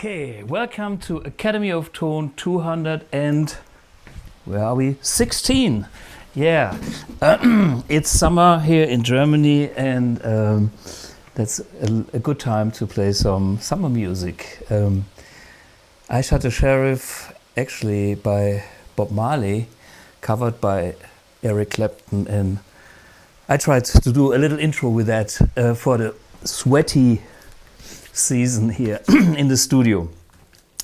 Okay, welcome to Academy of Tone 200 and where are we? 16. Yeah, it's summer here in Germany and that's a good time to play some summer music. I Shot the Sheriff, actually by Bob Marley, covered by Eric Clapton, and I tried to do a little intro with that for the sweaty season here in the studio.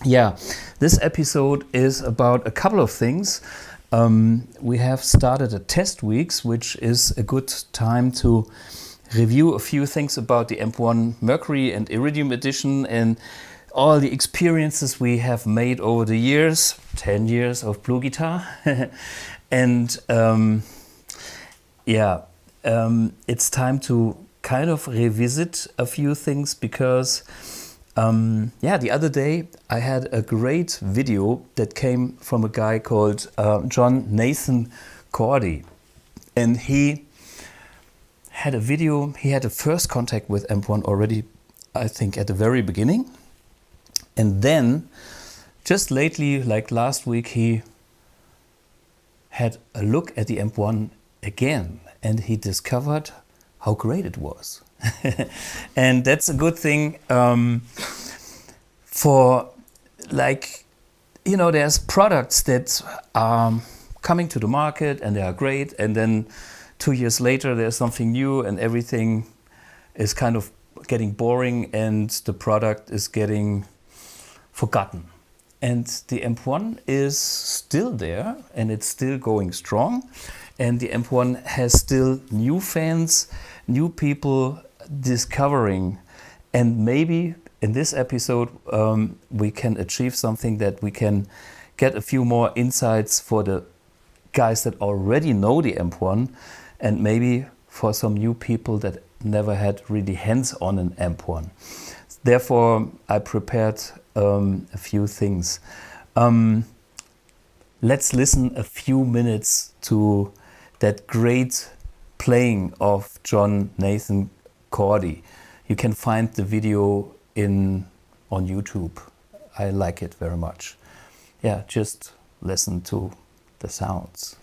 Yeah, this episode is about a couple of things. We have started a Testweeks, which is a good time to review a few things about the AMP1 Mercury and Iridium edition and all the experiences we have made over the years, 10 years of BluGuitar. And it's time to kind of revisit a few things because the other day I had a great video that came from a guy called John Nathan Cordy, and he had a video. He had a first contact with AMP1 already, I think at the very beginning, and then just lately, like last week, he had a look at the AMP1 again and he discovered how great it was. And that's a good thing for, like, you know, there's products that are coming to the market and they are great, and then 2 years later there's something new and everything is kind of getting boring and the product is getting forgotten. And the AMP1 is still there and it's still going strong, and the AMP1 has still new fans, new people discovering, and maybe in this episode we can achieve something that we can get a few more insights for the guys that already know the AMP1, and maybe for some new people that never had really hands-on an AMP1. Therefore I prepared a few things. Let's listen a few minutes to that great playing of John Nathan Cordy. You can find the video on YouTube. I like it very much. Yeah, just listen to the sounds.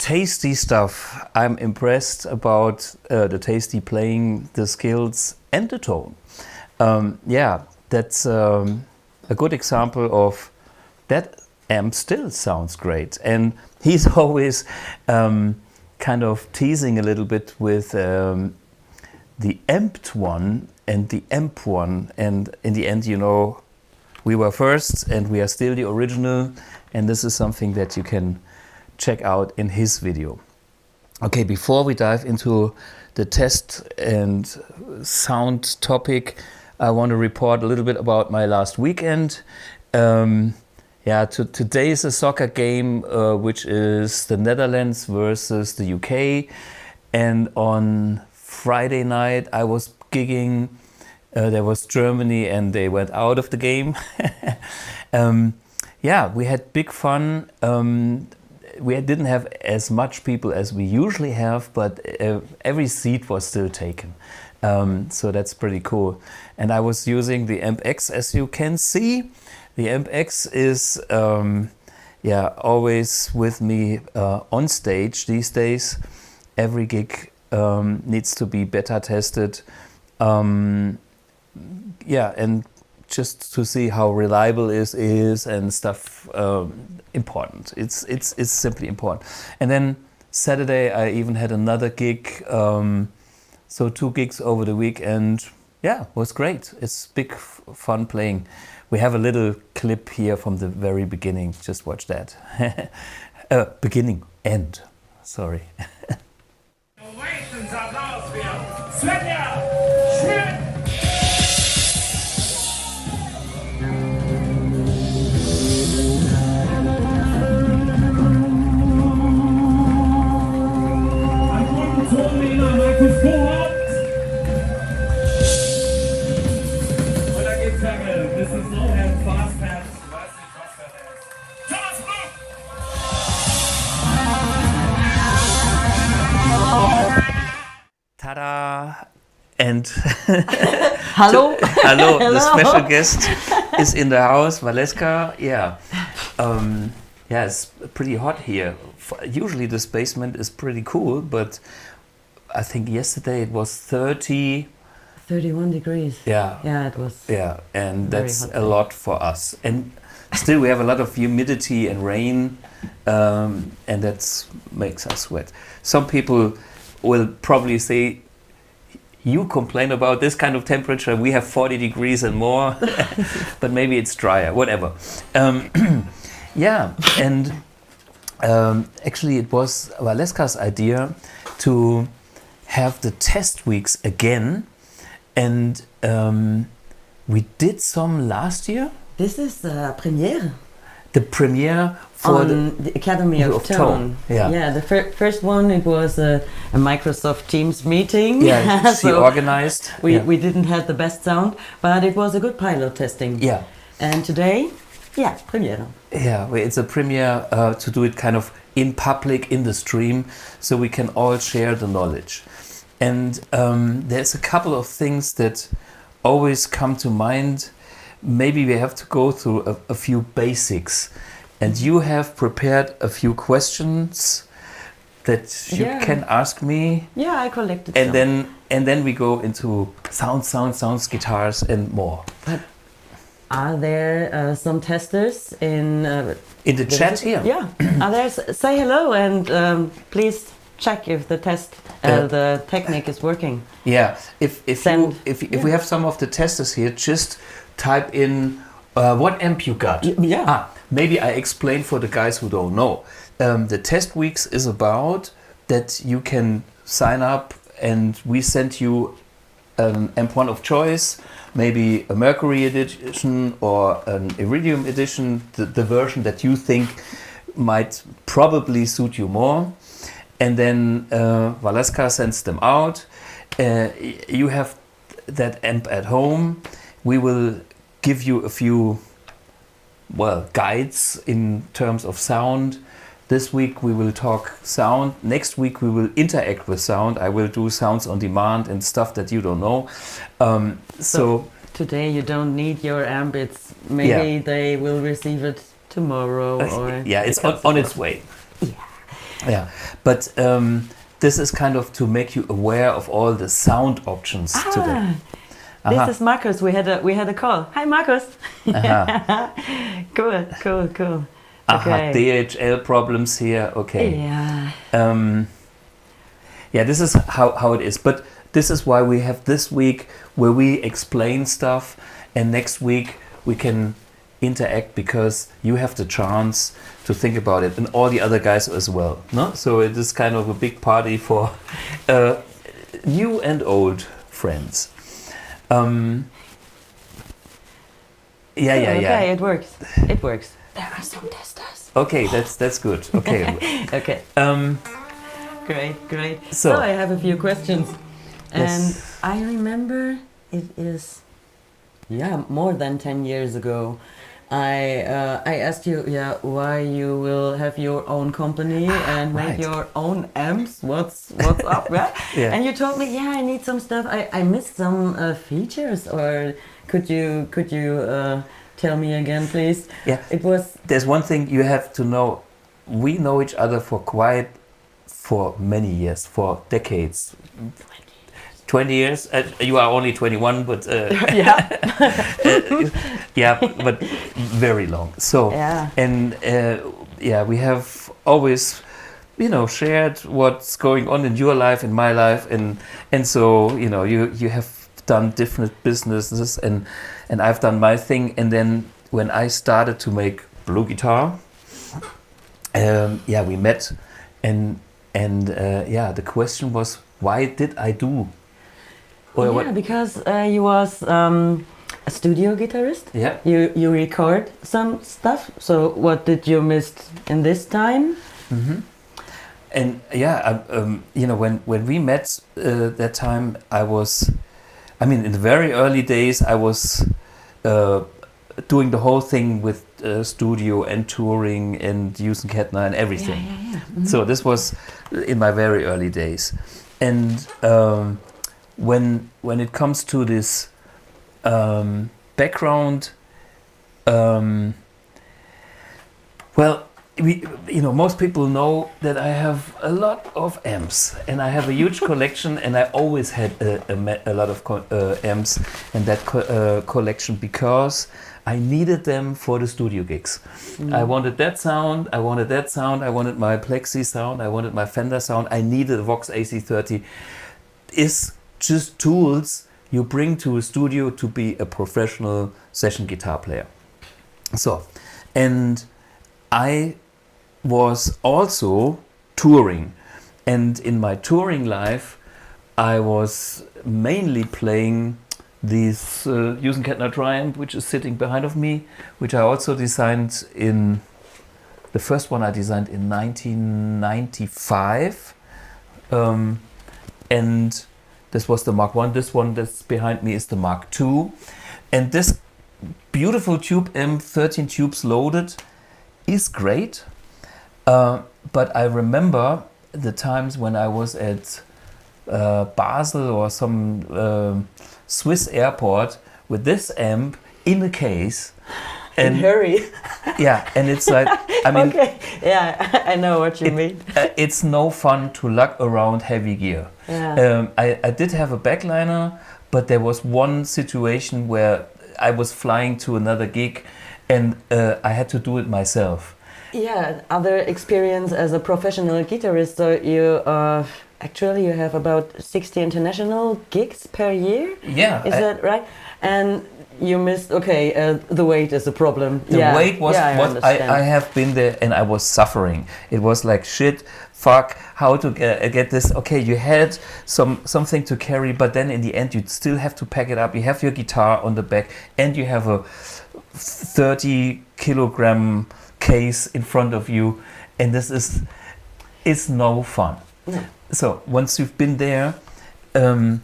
tasty stuff. I'm impressed about the tasty playing, the skills, and the tone. Yeah, that's a good example of that amp still sounds great. And he's always kind of teasing a little bit with the AMP1 and the AMP1. And in the end, you know, we were first and we are still the original. And this is something that you can check out in his video. Okay, before we dive into the test and sound topic, I want to report a little bit about my last weekend. Yeah, today is a soccer game, which is the Netherlands versus the UK. And on Friday night, I was gigging. There was Germany and they went out of the game. Yeah, we had big fun. We didn't have as much people as we usually have, but every seat was still taken. So that's pretty cool. And I was using the AMP-X, as you can see. The AMP-X is yeah, always with me on stage these days. Every gig needs to be beta tested. Yeah, and just to see how reliable it is and stuff, important. It's simply important. And then Saturday I even had another gig, so 2 gigs over the week, and yeah, it was great. It's big fun playing. We have a little clip here from the very beginning. Just watch that. Beginning, end. Sorry. Applaus für Svenja Schmidt! Ta-da! And Hello. hello, the special guest is in the house, Valeska. Yeah, yeah, it's pretty hot here. Usually this basement is pretty cool, but I think yesterday it was 31 degrees. Yeah. Yeah, it was. Yeah, and very that's hot a day. lot for us. And still we have a lot of humidity and rain, and that makes us sweat. Some people will probably say, you complain about this kind of temperature, we have 40 degrees and more, but maybe it's drier, whatever. Yeah, and actually it was Valeska's idea to have the test weeks again, and we did some last year. This is the premiere The premiere for on the Academy of Tone. Yeah. Yeah, the first one, it was a Microsoft Teams meeting. Yeah, she So organized. we Yeah. didn't have the best sound, but it was a good pilot testing. Yeah. And today, yeah, premiere. Yeah, it's a premiere to do it kind of in public, in the stream, so we can all share the knowledge. And there's a couple of things that always come to mind. Maybe we have to go through a few basics. And you have prepared a few questions that you Yeah. can ask me. Yeah, I collected And some. then we go into sounds, guitars, and more. But are there some testers in In the chat here. Yeah, are there? Say hello and please check if the the technique is working. Yeah, if Send. we have some of the testers here, just type in what amp you got. Yeah. Maybe I explain for the guys who don't know. The test weeks is about that you can sign up and we send you an AMP1 of choice, maybe a Mercury edition or an Iridium edition, the version that you think might probably suit you more. And then Valeska sends them out. You have that amp at home. We will give you a few, well, guides in terms of sound. This week we will talk sound. Next week we will interact with sound. I will do sounds on demand and stuff that you don't know. So today you don't need your amp. It's maybe they will receive it tomorrow or yeah, it's on its way. Yeah. Yeah, but this is kind of to make you aware of all the sound options today. This is Marcus. We had a call. Hi, Marcus. Aha. Cool. Aha, Okay. DHL problems here. Okay. Yeah. Yeah, this is how it is. But this is why we have this week where we explain stuff, and next week we can interact because you have the chance to think about it, and all the other guys as well. No, so it is kind of a big party for new and old friends. Yeah. Okay, it works. There are some testers. Okay, that's good. Okay. Okay. Great. So I have a few questions, and Yes. I remember it is, more than 10 years ago. I asked you, why you will have your own company and make Right. your own amps. What's up, yeah? Yeah. And you told me, I need some stuff. I missed some features, or could you tell me again, please? Yeah. It was There's one thing you have to know. We know each other for many years, for decades. 20 years. You are only 21, but yeah. yeah, but very long. So Yeah. and we have always, shared what's going on in your life, in my life, and so you have done different businesses, and I've done my thing, and then when I started to make BluGuitar, we met, and the question was, why did I do? Because you was a studio guitarist. Yeah. You record some stuff. So what did you miss in this time? Mm-hmm. And when we met that time, in the very early days, I was doing the whole thing with studio and touring and Hughes Kettner and everything. Yeah. Mm-hmm. So this was in my very early days, and when it comes to this background, most people know that I have a lot of amps, and I have a huge collection, and I always had a lot of amps in that collection because I needed them for the studio gigs. I wanted that sound, I wanted my Plexi sound, I wanted my Fender sound, I needed a Vox AC30. It's just tools you bring to a studio to be a professional session guitar player. So, and I was also touring, and in my touring life I was mainly playing this Hughes Kettner Triumph, which is sitting behind of me, which I also designed the first one I designed in 1995, and this was the Mark I. This one that's behind me is the Mark II, and this beautiful tube amp, 13 tubes loaded, is great. But I remember the times when I was at Basel or some Swiss airport with this amp in a case. And hurry. Yeah, and it's like, Okay. Yeah, I know what you mean. It's no fun to lug around heavy gear. Yeah. I did have a backliner, but there was one situation where I was flying to another gig, and I had to do it myself. Yeah, other experience as a professional guitarist. So you actually you have about 60 international gigs per year. Yeah. Is that right? And you missed. Okay, the weight is a problem. The weight was what I understand. have been there, and I was suffering. It was like shit, fuck, how to get this. Okay, you had something to carry, but then in the end you still have to pack it up. You have your guitar on the back, and you have a 30-kilogram case in front of you, and it's no fun. No. So once you've been there, and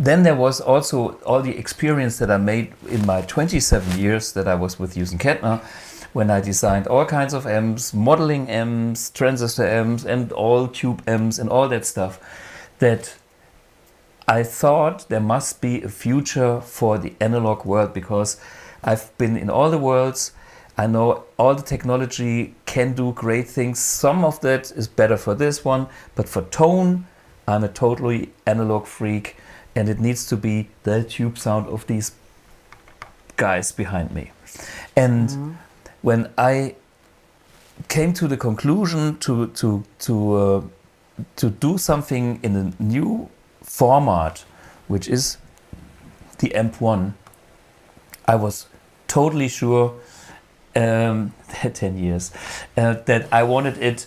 then there was also all the experience that I made in my 27 years that I was with Hughes Kettner, when I designed all kinds of amps, modeling amps, transistor amps, and all tube amps and all that stuff, that I thought there must be a future for the analog world, because I've been in all the worlds. I know all the technology can do great things. Some of that is better for this one, but for tone, I'm a totally analog freak, and it needs to be the tube sound of these guys behind me. And when I came to the conclusion to do something in a new format, which is the AMP1, I was totally sure 10 years that I wanted it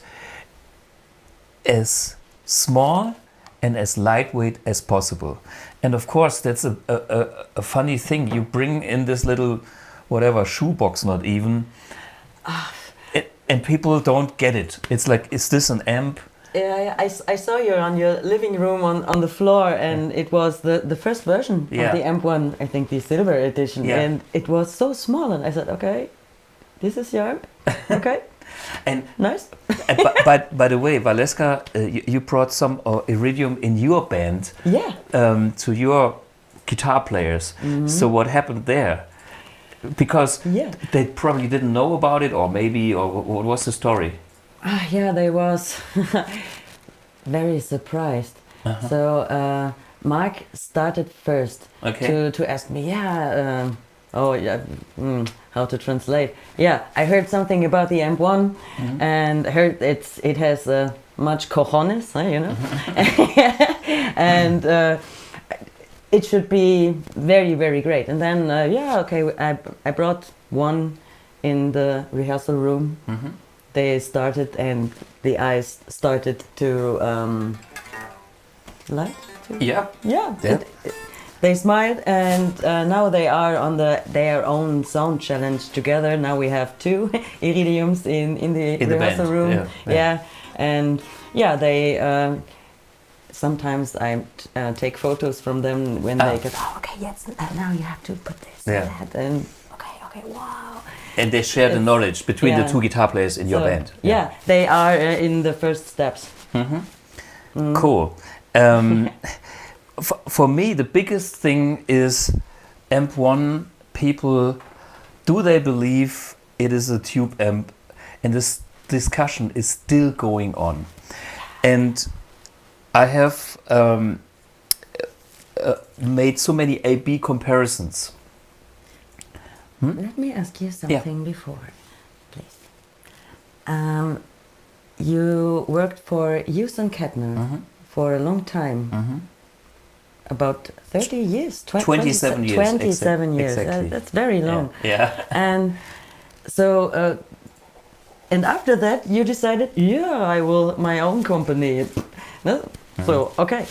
as small and as lightweight as possible. And of course, that's a funny thing. You bring in this little, whatever, shoebox, not even, and people don't get it. It's like, is this an amp? Yeah, I saw you on your living room on the floor, and it was the first version of the AMP1, I think the silver edition, and it was so small, and I said, okay, this is your amp, okay. And nice. by the way, Valeska, you brought some Iridium in your band to your guitar players. So what happened there? Because they probably didn't know about it, or what was the story? Yeah, they was very surprised. So Mark started first to ask me, how to translate. Yeah, I heard something about the AMP1 and heard it has much cojones, you know, and it should be very, very great. And then, I brought one in the rehearsal room. They started, and the eyes started to light. They smiled, and now they are on their own sound challenge together. Now we have 2 Iridiums in the rehearsal room. And they sometimes I take photos from them when they go, now you have to put this and that, and okay, wow. And they share the knowledge between the 2 guitar players in your band. They are in the first steps. Cool. For me, the biggest thing is AMP1 people, do they believe it is a tube amp? And this discussion is still going on. And I have made so many A-B comparisons. Let me ask you something before, please. You worked for Hughes and Kettner for a long time. About 30 years, 27 years. 27 years. Exactly. That's very long. Yeah. And so, and after that, you decided, I will my own company. No? So, okay.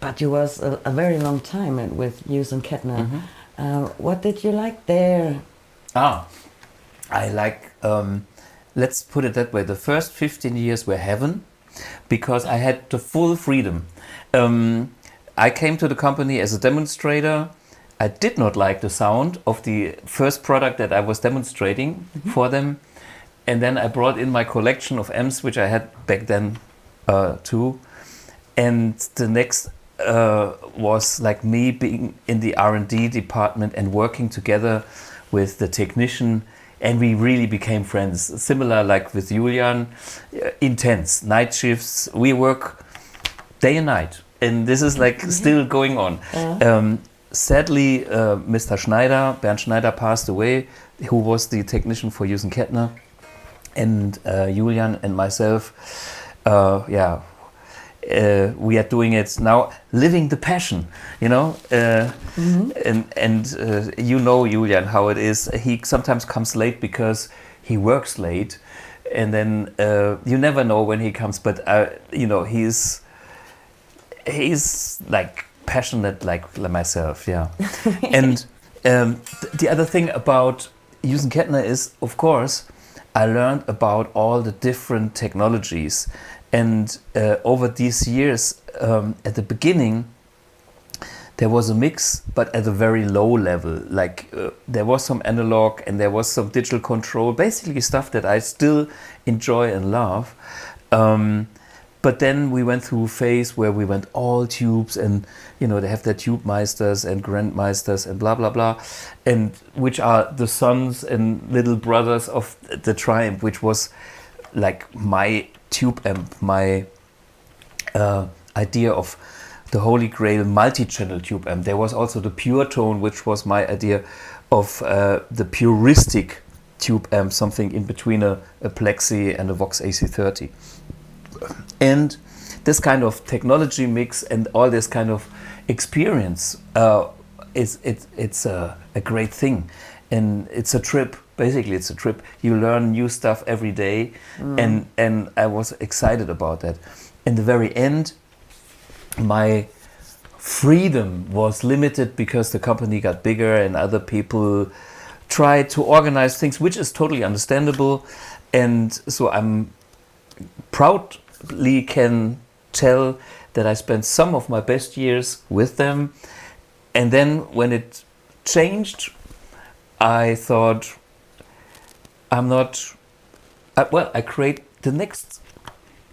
But you was a very long time with Hughes and Kettner. What did you like there? I like, let's put it that way, the first 15 years were heaven, because I had the full freedom. I came to the company as a demonstrator. I did not like the sound of the first product that I was demonstrating for them. And then I brought in my collection of amps, which I had back then too. And the next was like me being in the R&D department and working together with the technician, and we really became friends. Similar like with Julian, intense night shifts. We work day and night, and this is like still going on. Sadly, Mr. Schneider, Bernd Schneider, passed away, who was the technician for Hughes and Kettner, and Julian and myself, we are doing it now, living the passion, you know. And you know Julian, how it is. He sometimes comes late because he works late, and then you never know when he comes. But you know, he's like passionate like myself, And the other thing about Hughes and Kettner is, of course, I learned about all the different technologies. And over these years, at the beginning, there was a mix, but at a very low level. Like there was some analog and there was some digital control, basically stuff that I still enjoy and love. But then we went through a phase where we went all tubes, and you know they have their tube meisters and grandmeisters and blah blah blah, and which are the sons and little brothers of the Triumph, which was like my tube amp, my idea of the Holy Grail multi-channel tube amp. There was also the Pure Tone, which was my idea of the puristic tube amp, something in between a Plexi and a Vox AC30. And this kind of technology mix and all this kind of experience, it's a great thing. And it's a trip. Basically, it's a trip. You learn new stuff every day, and I was excited about that. In the very end, my freedom was limited because the company got bigger and other people tried to organize things, which is totally understandable. And so I'm proudly can tell that I spent some of my best years with them. And then when it changed, I thought, I create the next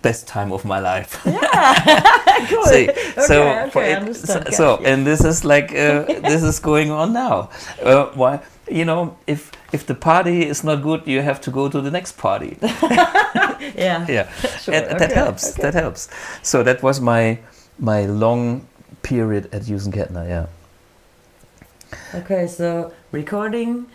best time of my life. Yeah, cool. So and this is like this is going on now. Why? You know, if the party is not good, you have to go to the next party. Yeah. Sure. And that helps. Okay. That helps. So that was my long period at Hughes Kettner. Yeah. Okay, so recording,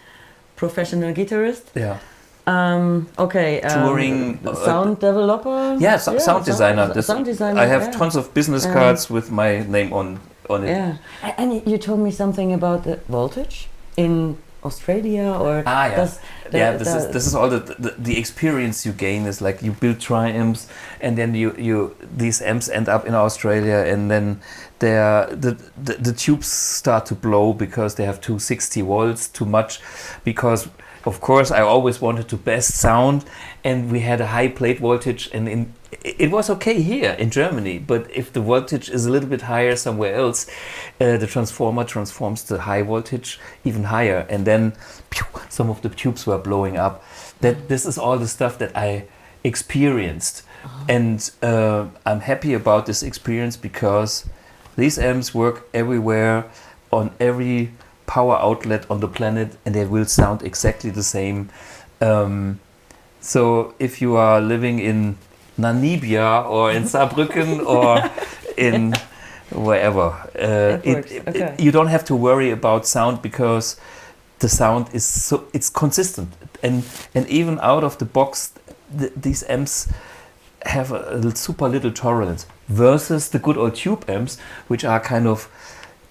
professional guitarist. Yeah. Touring, sound developer. Yeah, sound designer. Sound designer. I have tons of business cards with my name on it. Yeah, and you told me something about the voltage in Australia, or this is all the experience you gain is like you build Triumphs, and then you these amps end up in Australia, and then the tubes start to blow because they have 260 volts too much, because of course I always wanted to best sound, and we had a high plate voltage, and it was okay here in Germany, but if the voltage is a little bit higher somewhere else, the transformer transforms the high voltage even higher, and then some of the tubes were blowing up. This is all the stuff that I experienced, and I'm happy about this experience because these amps work everywhere on every power outlet on the planet, and they will sound exactly the same. So if you are living in Namibia or in Saarbrücken or in wherever, you don't have to worry about sound because the sound is it's consistent, and even out of the box these amps have a super little tolerance versus the good old tube amps, which are kind of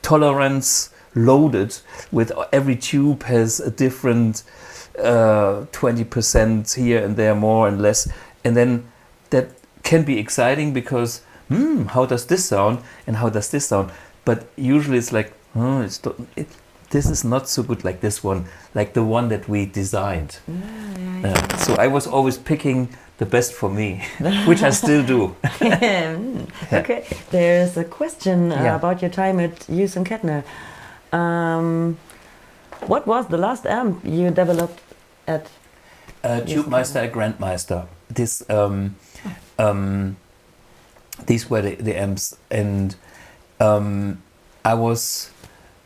tolerance loaded, with every tube has a different 20% here and there, more and less, and then that can be exciting because how does this sound and how does this sound, but usually it's like this is not so good like this one, like the one that we designed. So I was always picking the best for me, which I still do. Okay, there's a question about your time at Hughes and Kettner. What was the last amp you developed at Tube Meister and Grandmeister? These were the amps, and I was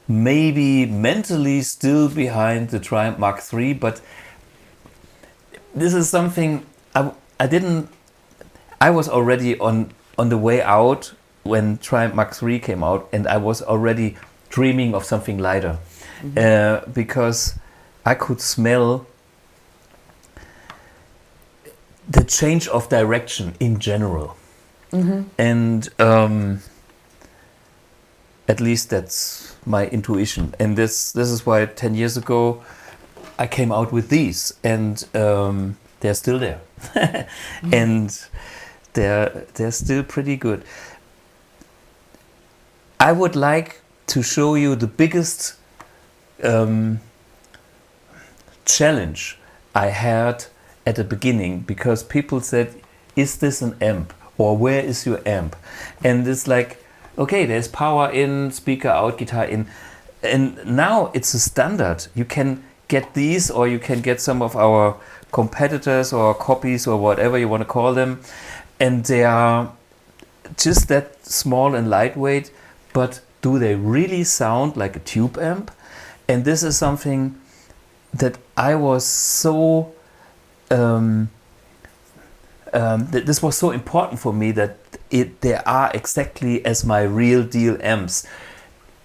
maybe mentally still behind the Triumph Mark III, but this is something I was already on the way out when Triumph Mark III came out, and I was already dreaming of something lighter, because I could smell the change of direction in general. And at least that's my intuition, and this is why 10 years ago I came out with these, and they're still there. And they're still pretty good. I would like to show you the biggest challenge I had at the beginning, because people said, is this an amp, or where is your amp? And it's like, okay, there's power in, speaker out, guitar in, and now it's a standard. You can get these, or you can get some of our competitors or copies or whatever you want to call them, and they are just that small and lightweight, but do they really sound like a tube amp? And this is something that I was so this was so important for me, that they are exactly as my real deal amps.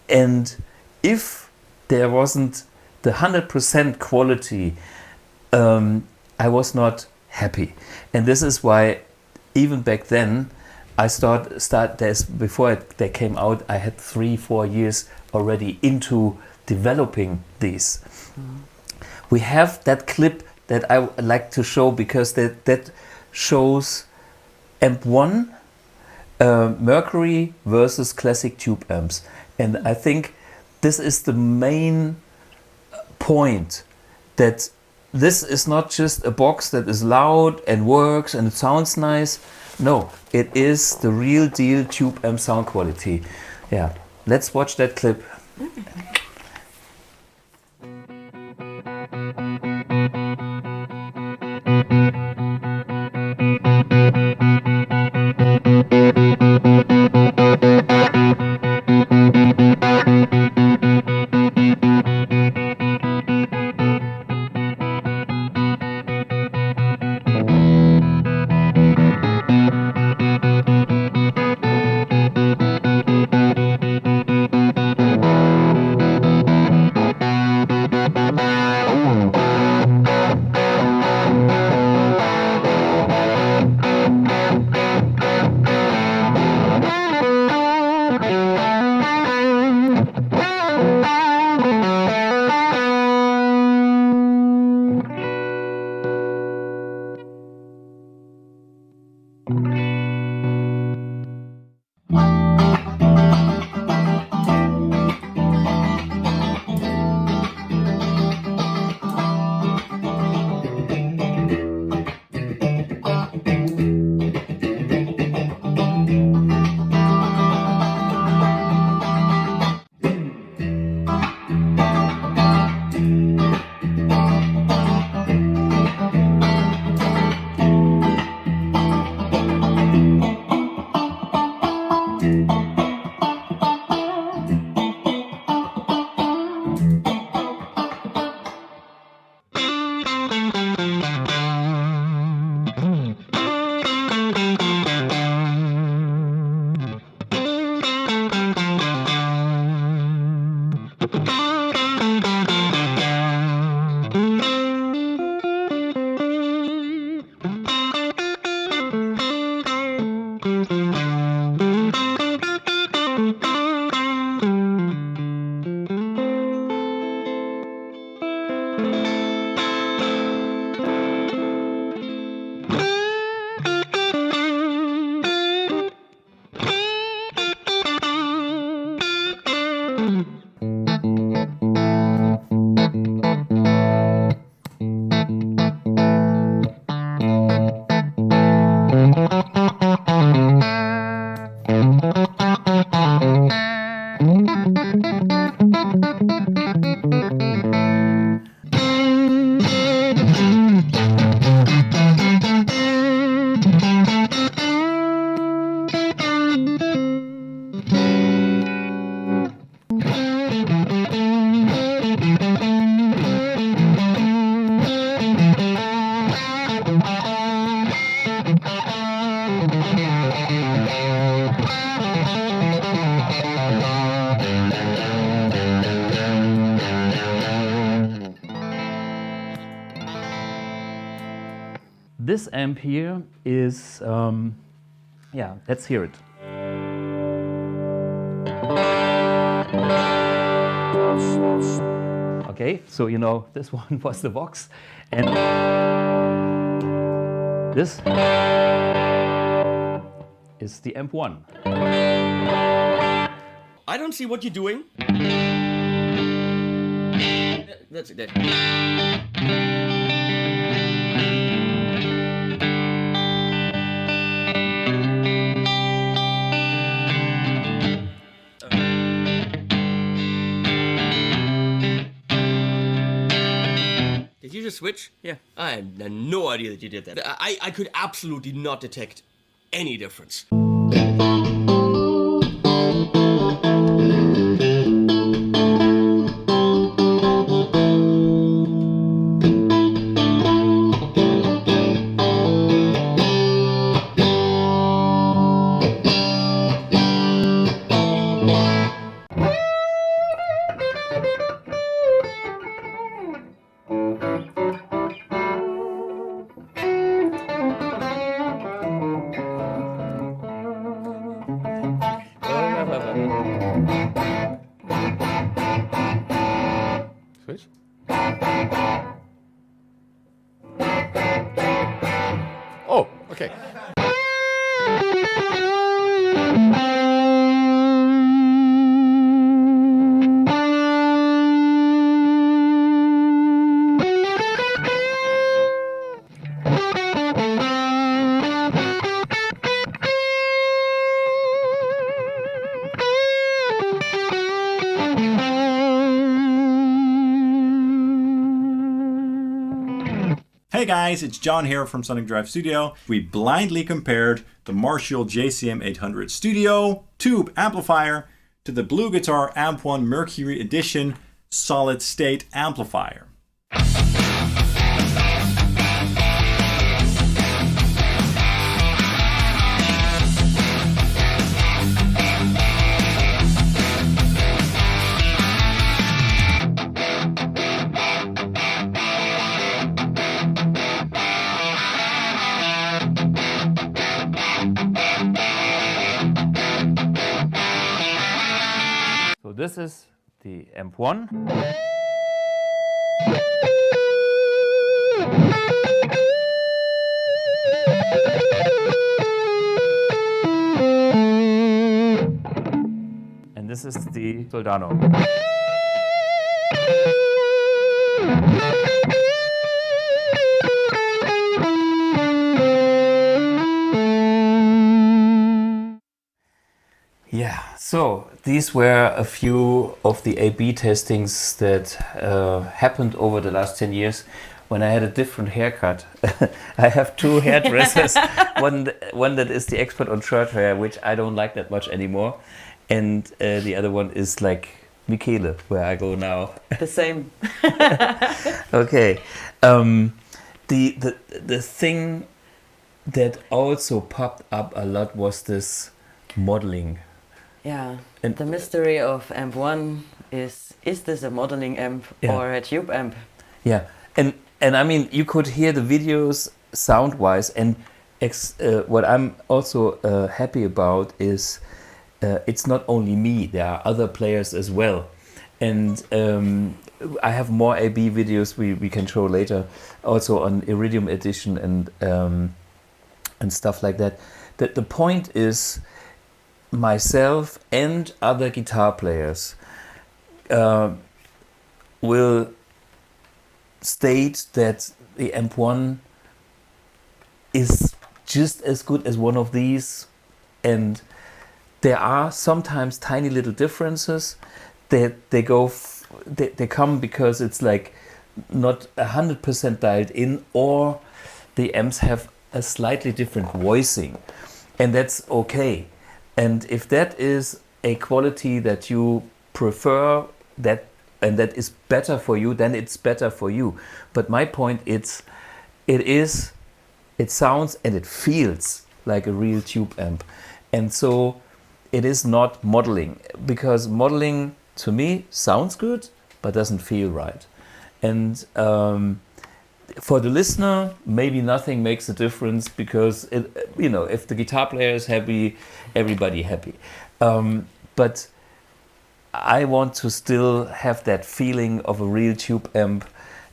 And if there wasn't the 100% quality, I was not happy. And this is why even back then I before they came out, I had 3-4 years already into developing these. We have that clip that I would like to show, because that shows AMP1 Mercury versus classic tube amps. And I think this is the main point, that this is not just a box that is loud and works and it sounds nice. No, it is the real deal tube amp sound quality. Yeah, let's watch that clip. This amp here is, yeah, let's hear it. Okay, so you know this one was the Vox, and this is the AMP1. I don't see what you're doing. That's it. Did you just switch? Yeah. I had no idea that you did that. I could absolutely not detect any difference. Switch. Oh, okay. Hey guys, it's John here from Sonic Drive Studio. We blindly compared the Marshall JCM 800 Studio Tube Amplifier to the BluGuitar AMP1 Mercury Edition Solid State Amplifier. So this is the AMP1. And this is the Soldano. Yeah, so these were a few of the A/B testings that happened over the last 10 years when I had a different haircut. I have two hairdressers, one that is the expert on short hair, which I don't like that much anymore, and the other one is like Michele, where I go now. The same. Okay, the thing that also popped up a lot was this modeling. Yeah, And the mystery of AMP1 is this a modeling amp or a tube amp? Yeah, and I mean, you could hear the videos sound-wise, and what I'm also happy about is it's not only me, there are other players as well. And I have more A/B videos we can show later, also on Iridium Edition and stuff like that. The point is, myself and other guitar players will state that the AMP1 is just as good as one of these, and there are sometimes tiny little differences that they come because it's like not 100% dialed in, or the amps have a slightly different voicing, and that's okay. And if that is a quality that you prefer, and that is better for you, then it's better for you. But my point is, it sounds and it feels like a real tube amp. And so it is not modeling, because modeling to me sounds good, but doesn't feel right. And for the listener, maybe nothing makes a difference, because if the guitar player is happy, everybody happy. But I want to still have that feeling of a real tube amp,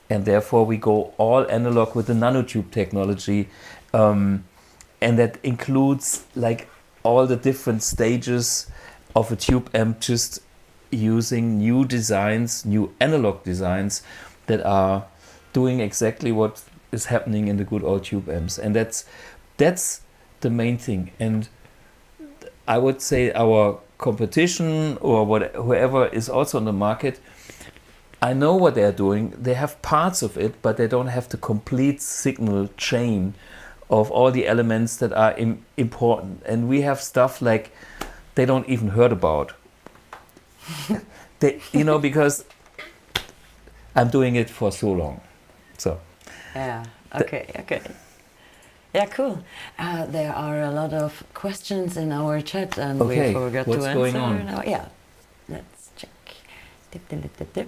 and therefore we go all analog with the nanotube technology, and that includes like all the different stages of a tube amp, just using new designs, new analog designs that are doing exactly what is happening in the good old tube amps. And that's the main thing. And I would say our competition or whoever is also on the market, I know what they're doing. They have parts of it, but they don't have the complete signal chain of all the elements that are important. And we have stuff like they don't even heard about. Because I'm doing it for so long. So. Yeah. Okay. Yeah, cool. There are a lot of questions in our chat, and we forgot to answer. What's going on? Now. Yeah, let's check. Dip.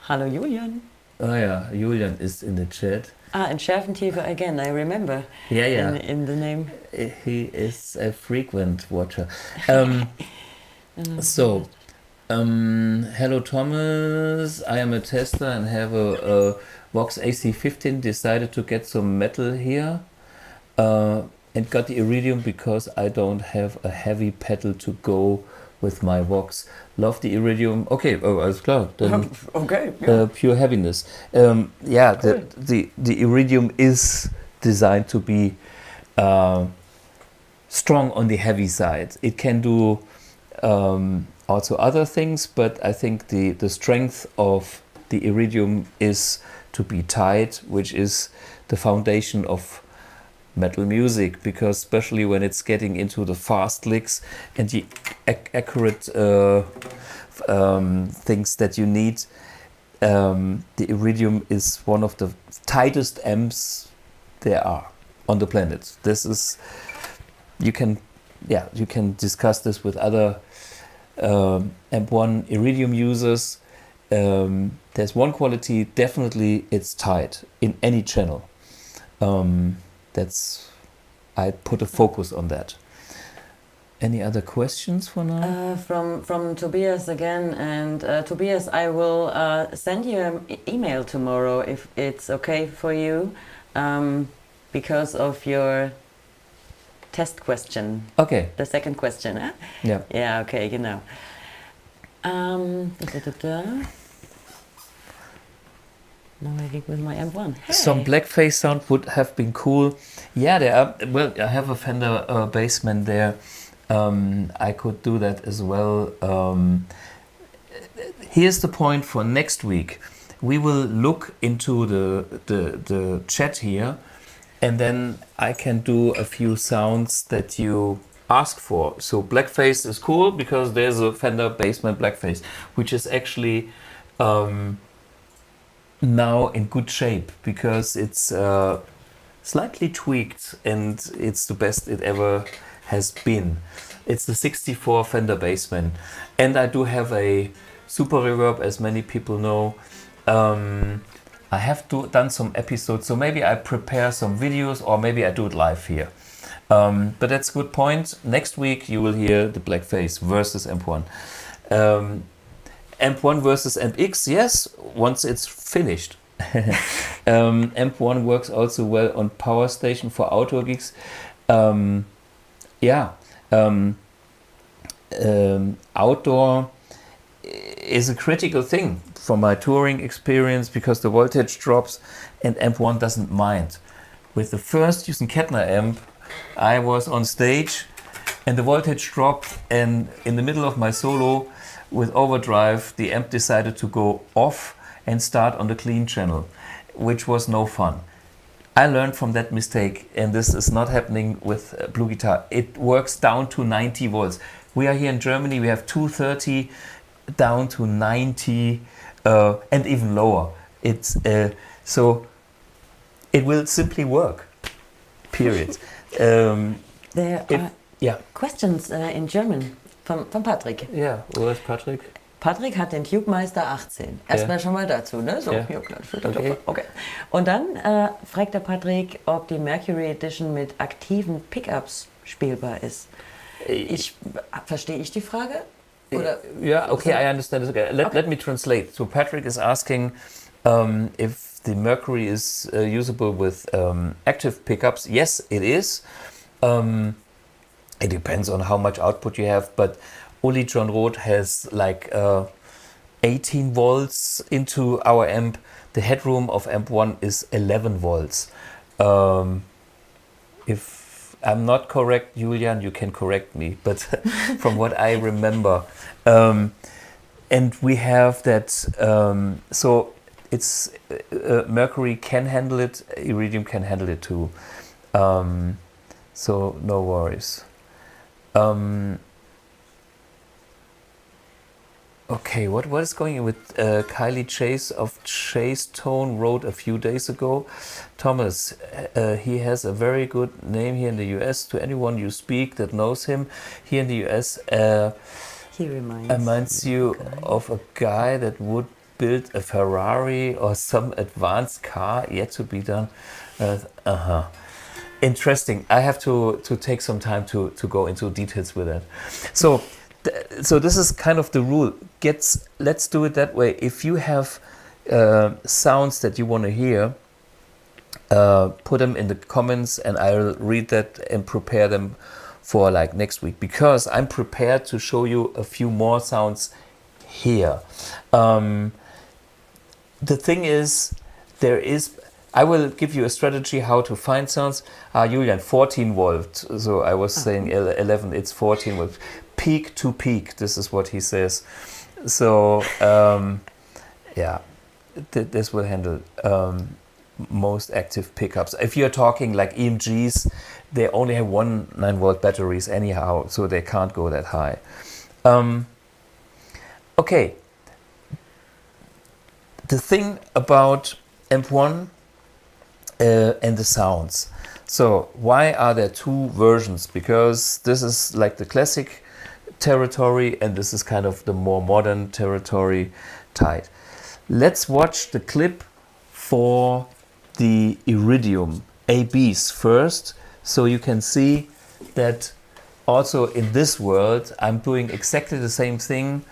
Hello, Julian. Oh yeah, Julian is in the chat. And Schärfentiefer again, I remember. Yeah. In the name. He is a frequent watcher. Hello Thomas, I am a tester and have a Vox AC15, decided to get some metal here and got the Iridium because I don't have a heavy pedal to go with my Vox. Love the Iridium. Okay, alles klar. Then, okay. Yeah. Pure heaviness. Cool. The Iridium is designed to be strong on the heavy side. It can do also other things, but I think the strength of the Iridium is to be tight, which is the foundation of metal music, because especially when it's getting into the fast licks and the accurate things that you need, the Iridium is one of the tightest amps there are on the planet. This is, you can discuss this with other AMP1 Iridium users. There's one quality, definitely it's tight in any channel. I put a focus on that. Any other questions for now? From Tobias again, and Tobias, I will send you an email tomorrow if it's okay for you, because of your test question. Okay. The second question, huh? Yeah. Yeah, okay, genau. Now I think with my AMP1. Hey. Some blackface sound would have been cool. Yeah, there are. Well, I have a Fender Bassman there. I could do that as well. Here's the point for next week. We will look into the chat here, and then I can do a few sounds that you ask for. So blackface is cool because there's a Fender Bassman blackface, which is actually now in good shape because it's slightly tweaked and it's the best it ever has been. It's the 64 Fender Bassman, and I do have a super reverb, as many people know. I have done some episodes, so maybe I prepare some videos or maybe I do it live here. But that's a good point. Next week you will hear the blackface versus AMP1. AMP1 versus AMP-X, yes, once it's finished. AMP1 works also well on power station for outdoor gigs. Outdoor is a critical thing from my touring experience because the voltage drops and AMP1 doesn't mind. With the first Hughes Kettner amp, I was on stage and the voltage dropped, and in the middle of my solo with overdrive, the amp decided to go off and start on the clean channel, which was no fun. I learned from that mistake, and this is not happening with BluGuitar. It works down to 90 volts. We are here in Germany, we have 230 down to 90 and even lower. It's so it will simply work, period. There are questions in German von Patrick. Ja, wo ist Patrick? Patrick hat den Tubemeister 18. Erstmal schon mal dazu, ne? So, ja, klar. Okay. Und dann fragt der Patrick, ob die Mercury Edition mit aktiven Pickups spielbar ist. Verstehe ich die Frage? Oder? Yeah, okay, I understand it. Okay. Let me translate. So Patrick is asking if the Mercury is usable with active pickups. Yes, it is. It depends on how much output you have, but Uli John Roth has like 18 volts into our amp. The headroom of AMP1 is 11 volts. If I'm not correct, Julian, you can correct me, but from what I remember. And we have that, so it's Mercury can handle it, Iridium can handle it too. So no worries. Okay, what is going on with Kylie Chase of Chase Tone wrote a few days ago? Thomas, he has a very good name here in the US. To anyone you speak that knows him here in the US, he reminds you of a guy that would build a Ferrari or some advanced car yet to be done. Interesting. I have to take some time to go into details with that. So this is kind of the rule. Let's do it that way. If you have sounds that you want to hear, put them in the comments and I'll read that and prepare them for like next week, because I'm prepared to show you a few more sounds here. The thing is, I will give you a strategy how to find sounds. Julian, 14 volt. So I was saying 11, it's 14 volt. Peak to peak, this is what he says. So yeah, this will handle most active pickups. If you're talking like EMGs, they only have 9 volt batteries anyhow, so they can't go that high. Okay, the thing about AMP1 and the sounds. So why are there two versions? Because this is like the classic territory and this is kind of the more modern territory tied. Let's watch the clip for the Iridium ABs first, so you can see that also in this world I'm doing exactly the same thing.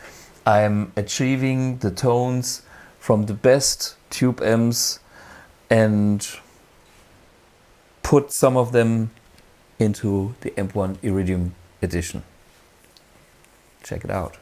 I'm achieving the tones from the best tube amps and put some of them into the AMP1 Iridium edition. Check it out.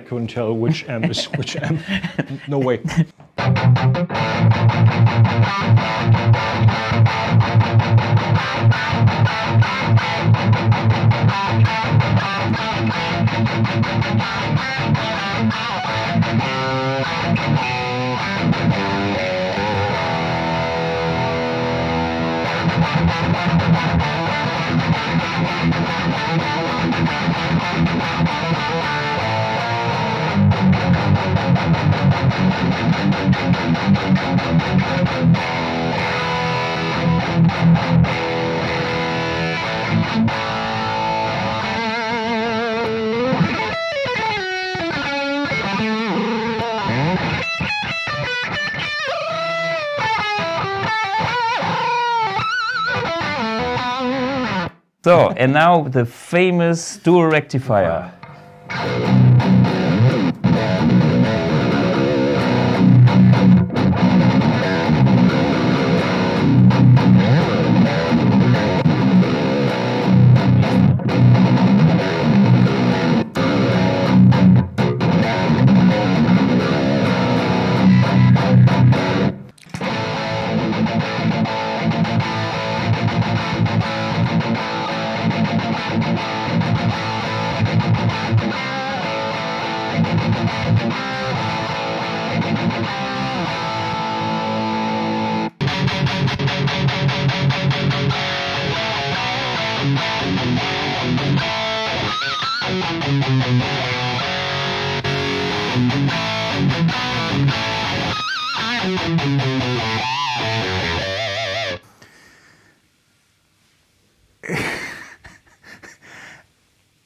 Couldn't tell which amp is which amp. No way. So, and now the famous dual rectifier.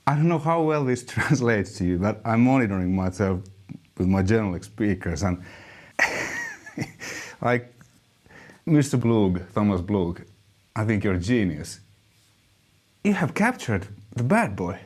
I don't know how well this translates to you, but I'm monitoring myself with my generic speakers, and like Mr. Blug, Thomas Blug, I think you're a genius. You have captured the bad boy.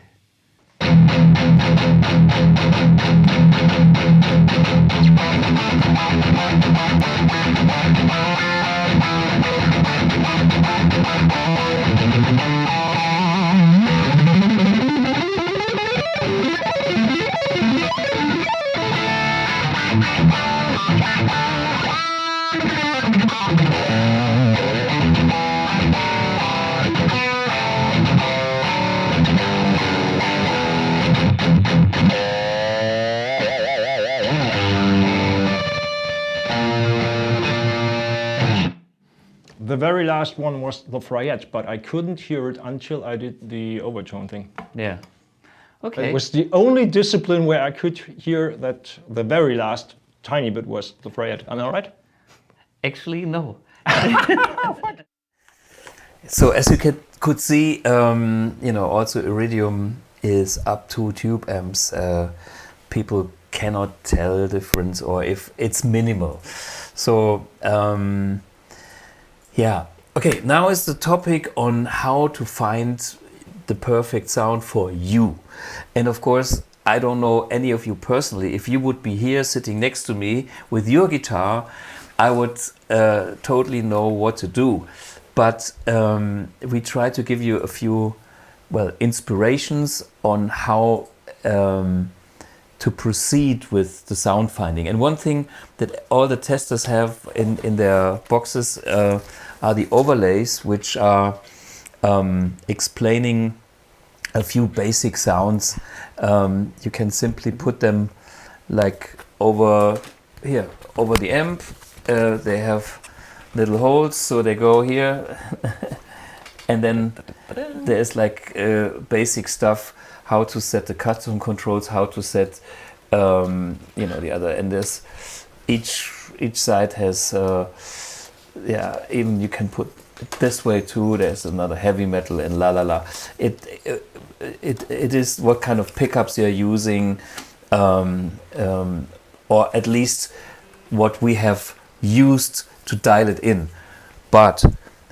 The very last one was the Fryette, but I couldn't hear it until I did the overtone thing. Yeah. Okay. It was the only discipline where I could hear that the very last tiny bit was the Fryette. Am I right? Actually, no. So as you could see, you know, also Iridium is up to tube amps. People cannot tell the difference, or if it's minimal. So yeah. Okay, now is the topic on how to find the perfect sound for you. And of course, I don't know any of you personally. If you would be here sitting next to me with your guitar, I would totally know what to do. But we try to give you a few, well, inspirations on how to proceed with the sound finding. And one thing that all the testers have in their boxes are the overlays, which are explaining a few basic sounds. You can simply put them like over here, over the amp. They have little holes, so they go here. And then there's like basic stuff, how to set the custom controls, how to set you know, the other. And there's each side has yeah, even you can put it this way too. There's another heavy metal and la la la. It is what kind of pickups you're using, or at least what we have used to dial it in. But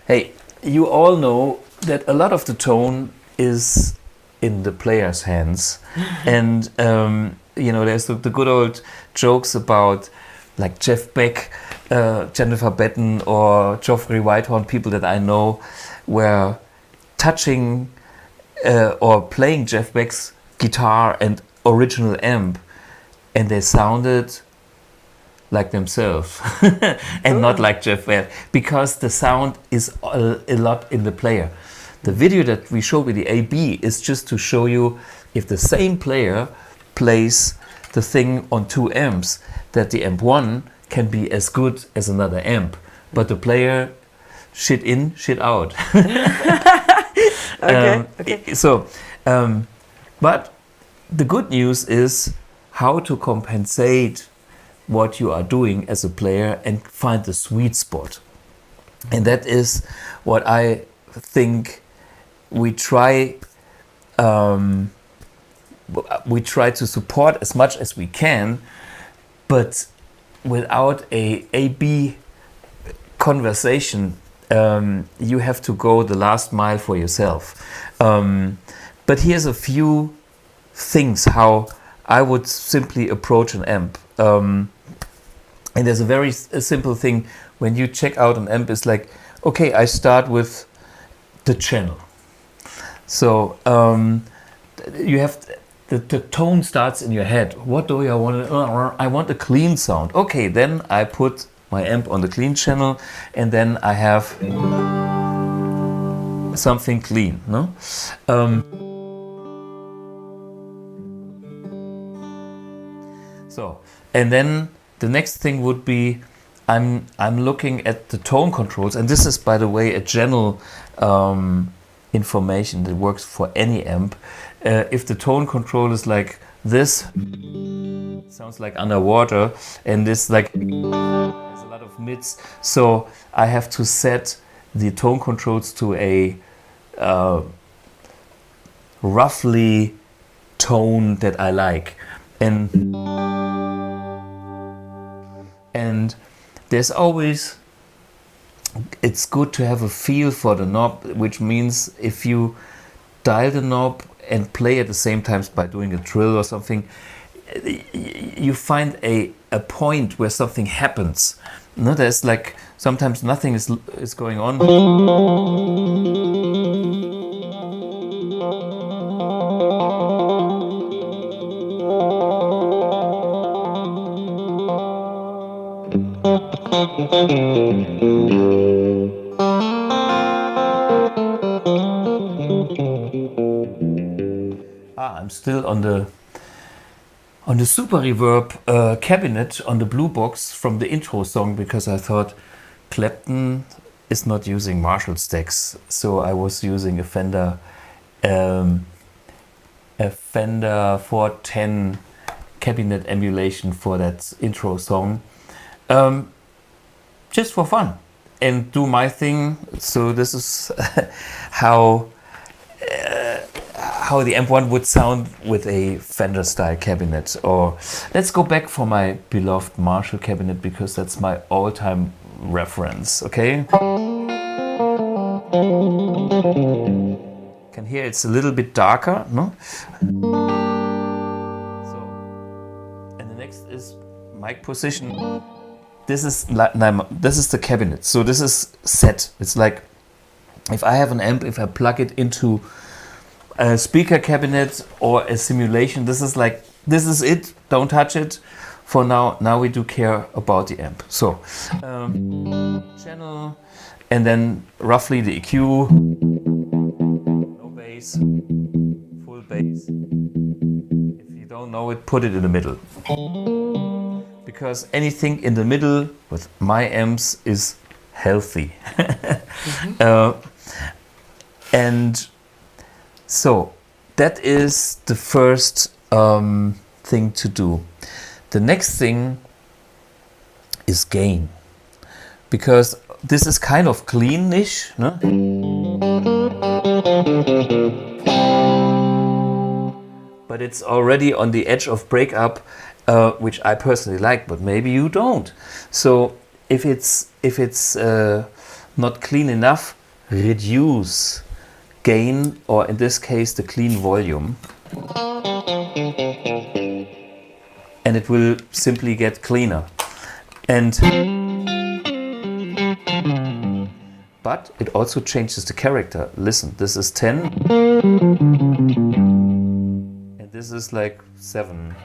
hey, you all know that a lot of the tone is in the player's hands. And you know, there's the good old jokes about like Jeff Beck, Jennifer Batten, or Geoffrey Whitehorn, people that I know were touching or playing Jeff Beck's guitar and original amp, and they sounded like themselves and not like Jeff Beck, because the sound is a lot in the player. The video that we showed with the AB is just to show you if the same player plays the thing on two amps, that the amp 1 can be as good as another amp, but the player shit in, shit out. Okay. So, but the good news is how to compensate what you are doing as a player and find the sweet spot. And that is what I think we try to support as much as we can, but without a A-B conversation, you have to go the last mile for yourself. But here's a few things how I would simply approach an amp. And there's a very simple thing when you check out an amp. It's like, okay, I start with the channel. So you have the tone starts in your head. What do I want? I want a clean sound. Okay, then I put my amp on the clean channel, and then I have something clean. No. So, and then the next thing would be I'm looking at the tone controls, and this is, by the way, a general information that works for any amp. If the tone control is like this, sounds like underwater, and this like has a lot of mids, so I have to set the tone controls to a roughly tone that I like, and there's always, it's good to have a feel for the knob, which means if you dial the knob and play at the same time by doing a trill or something, you find a point where something happens. No, there's like sometimes nothing is going on. I'm still on the super reverb cabinet on the blue box from the intro song, because I thought Clapton is not using Marshall stacks, so I was using a Fender 410 cabinet emulation for that intro song, just for fun and do my thing. So this is how the AMP1 would sound with a Fender style cabinet. Or let's go back for my beloved Marshall cabinet, because that's my all-time reference. Okay, can hear it's a little bit darker, no? So, and the next is mic position. This is the cabinet, so this is set. It's like if I have an amp, if I plug it into a speaker cabinet or a simulation, this is it, don't touch it for now. Now we do care about the amp. So channel, and then roughly the EQ, no bass, full bass. If you don't know it, put it in the middle, because anything in the middle with my amps is healthy. And so that is the first thing to do. The next thing is gain, because this is kind of clean-ish, no? But it's already on the edge of breakup, which I personally like, but maybe you don't. So if it's not clean enough, reduce gain, or in this case the clean volume, and it will simply get cleaner. And but it also changes the character. Listen, this is 10 and this is like 7.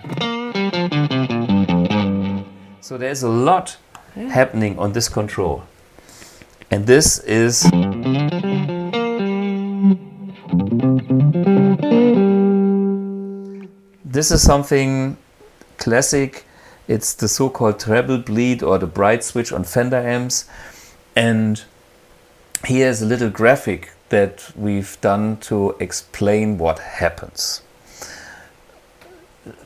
So there's a lot happening on this control, and this is something classic. It's the so-called treble bleed, or the bright switch on Fender amps. And here's a little graphic that we've done to explain what happens.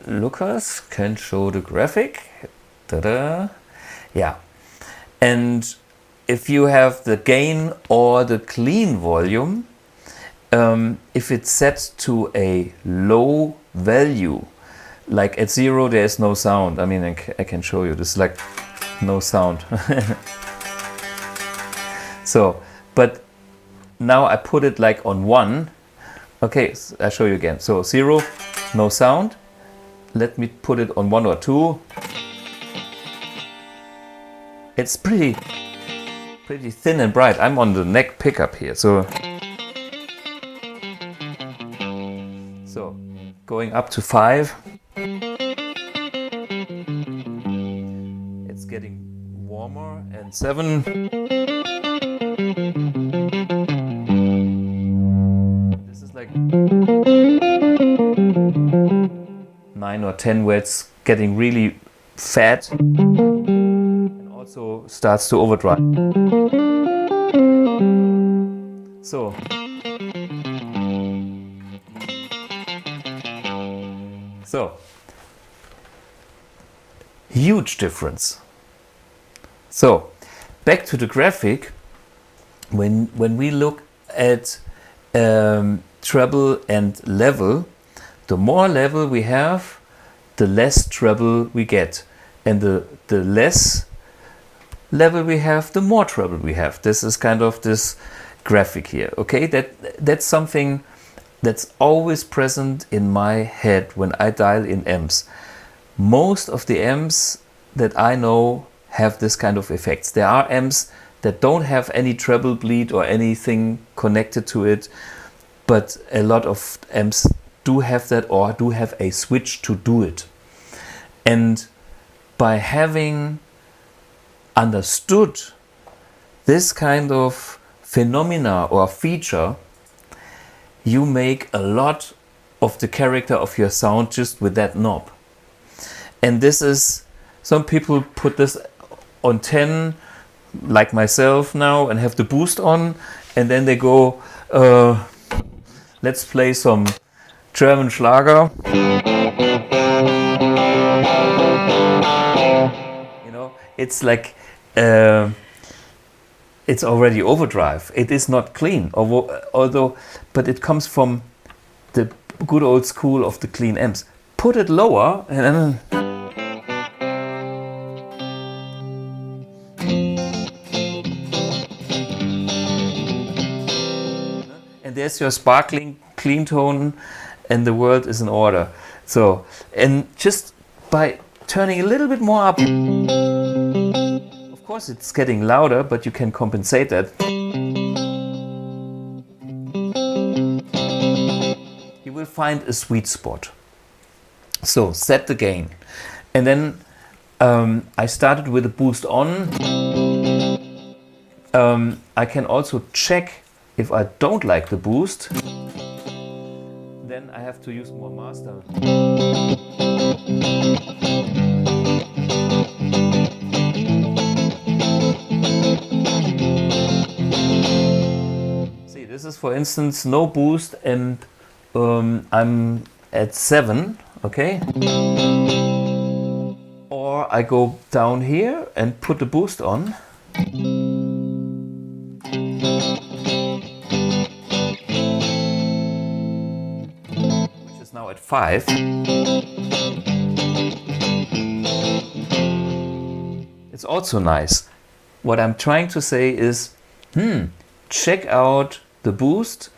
Lucas can show the graphic. Ta-da! Yeah. And if you have the gain or the clean volume, if it's set to a low value, like at 0 there's no sound. I mean, I can show you this is like no sound. So, but now I put it like on 1. Okay, so I'll show you again. So 0, no sound. Let me put it on 1 or 2. It's pretty thin and bright. I'm on the neck pickup here, so going up to 5. It's getting warmer, and 7. This is like 9 or 10 where it's getting really fat and also starts to overdrive. So huge difference. So back to the graphic. When we look at treble and level, the more level we have, the less treble we get, and the less level we have, the more treble we have. This is kind of this graphic here. Okay, that's something that's always present in my head when I dial in amps. Most of the amps that I know have this kind of effects. There are amps that don't have any treble bleed or anything connected to it, but a lot of amps do have that, or do have a switch to do it. And by having understood this kind of phenomena or feature, you make a lot of the character of your sound just with that knob. And this is, some people put this on 10, like myself now, and have the boost on, and then they go, let's play some German Schlager. You know, it's like, it's already overdrive. It is not clean, although, but it comes from the good old school of the clean amps. Put it lower, and there's your sparkling clean tone, and the world is in order. So, and just by turning a little bit more up, of course it's getting louder, but you can compensate that. You will find a sweet spot. So set the gain. And then I started with a boost on. I can also check if I don't like the boost, then I have to use more master. See, this is for instance no boost, and I'm at 7, okay? Or I go down here and put the boost on. Now at 5. It's also nice. What I'm trying to say is, check out the boost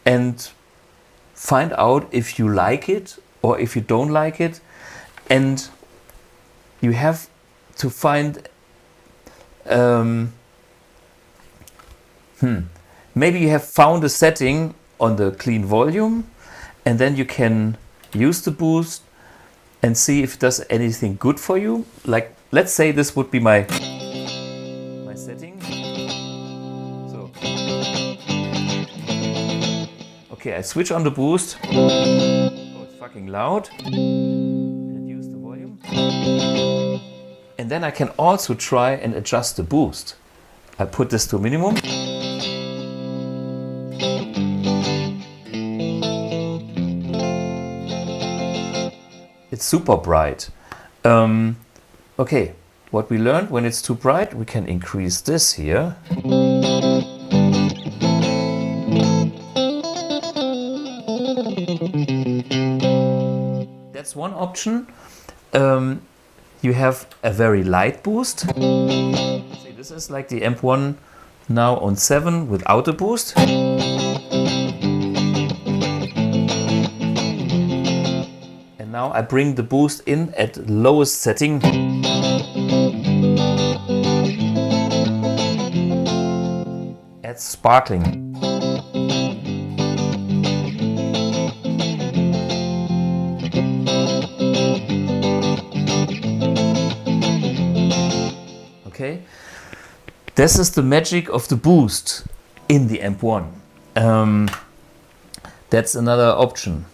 and find out if you like it or if you don't like it, and you have to find maybe you have found a setting on the clean volume, and then you can use the boost and see if it does anything good for you. Like, let's say this would be my setting. So, okay, I switch on the boost. Oh, it's fucking loud. And use the volume. And then I can also try and adjust the boost. I put this to minimum. It's super bright. Okay, what we learned, when it's too bright, we can increase this here. That's one option. You have a very light boost. See, this is like the AMP1 now on 7 without a boost. Now I bring the boost in at the lowest setting. Add sparkling. Okay, this is the magic of the boost in the AMP1. That's another option.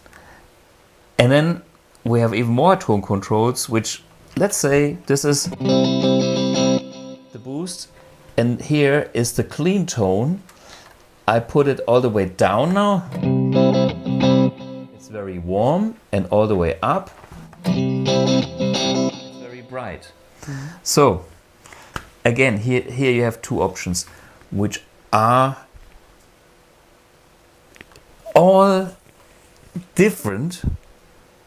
And then we have even more tone controls, which, let's say this is the boost, and here is the clean tone. I put it all the way down now. It's very warm, and all the way up, it's very bright. So, again, here you have two options, which are all different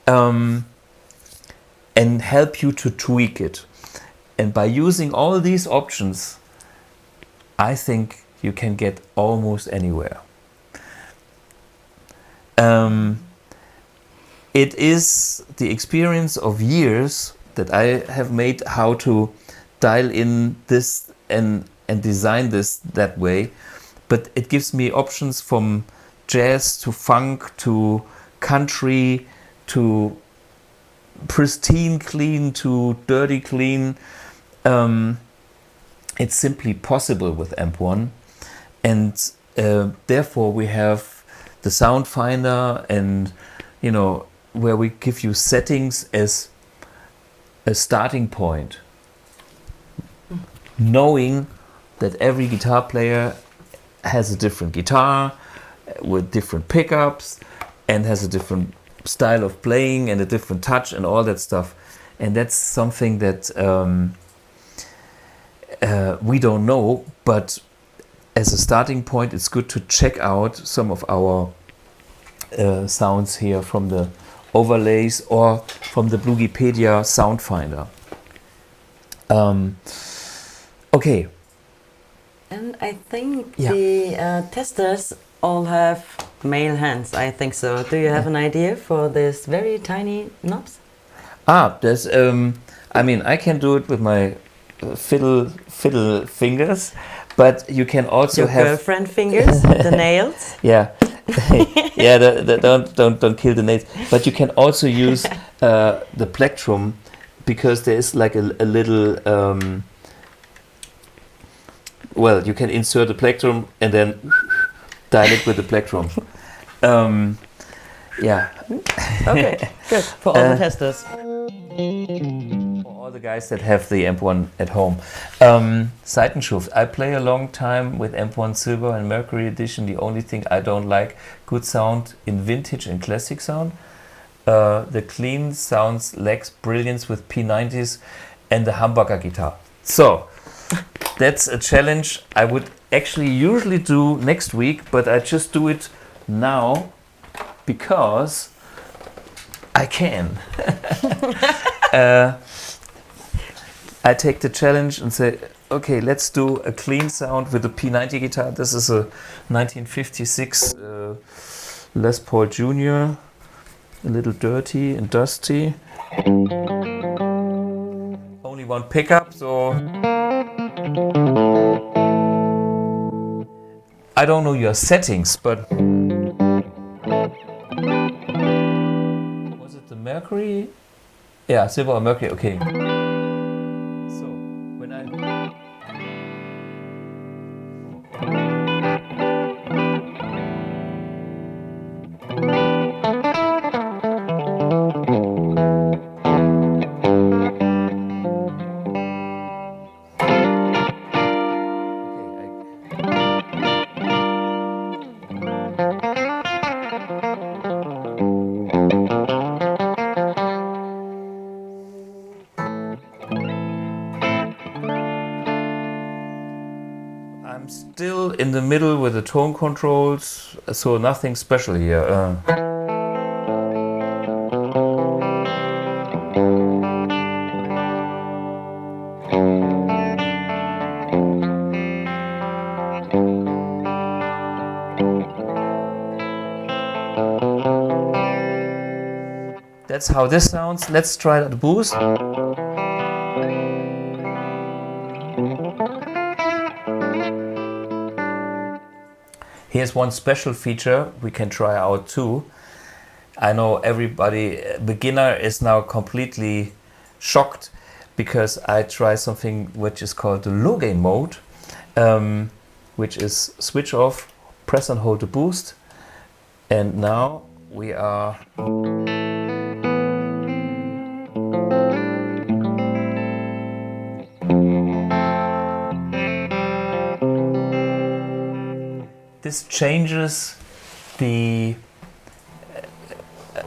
and help you to tweak it. And by using all these options, I think you can get almost anywhere. It is the experience of years that I have made how to dial in this and design this that way. But it gives me options from jazz to funk to country to pristine clean to dirty clean. It's simply possible with AMP1, and therefore we have the sound finder, and you know, where we give you settings as a starting point, knowing that every guitar player has a different guitar with different pickups and has a different style of playing and a different touch and all that stuff. And that's something that we don't know, but as a starting point, it's good to check out some of our sounds here from the overlays or from the BluGuitar sound finder. Okay. And I think the testers all have male hands. I think so. Do you have an idea for this very tiny knobs? There's. I mean, I can do it with my fiddle fingers, but you can also your have girlfriend fingers, the nails. Yeah, yeah. Don't kill the nails. But you can also use the plectrum, because there is like a little. Well, you can insert the plectrum and then dial it with the plectrum. Yeah. Okay, good. For all the testers. For all the guys that have the AMP1 at home. Seitenschuft. I play a long time with AMP1 Silver and Mercury Edition. The only thing I don't like, good sound in vintage and classic sound. The clean sounds lacks brilliance with P90s and the humbucker guitar. So, that's a challenge I would actually usually do next week, but I just do it now because I can. I take the challenge and say, okay, let's do a clean sound with a P90 guitar. This is a 1956 Les Paul Jr., a little dirty and dusty. Only one pickup, so I don't know your settings, but was it the Mercury? Yeah, Silver or Mercury, okay. So, when I... I'm still in the middle with the tone controls, so nothing special here. That's how this sounds. Let's try the boost. Here's one special feature we can try out too. I know everybody, beginner, is now completely shocked because I try something which is called the low gain mode, which is switch off, press and hold the boost, and now we are this changes the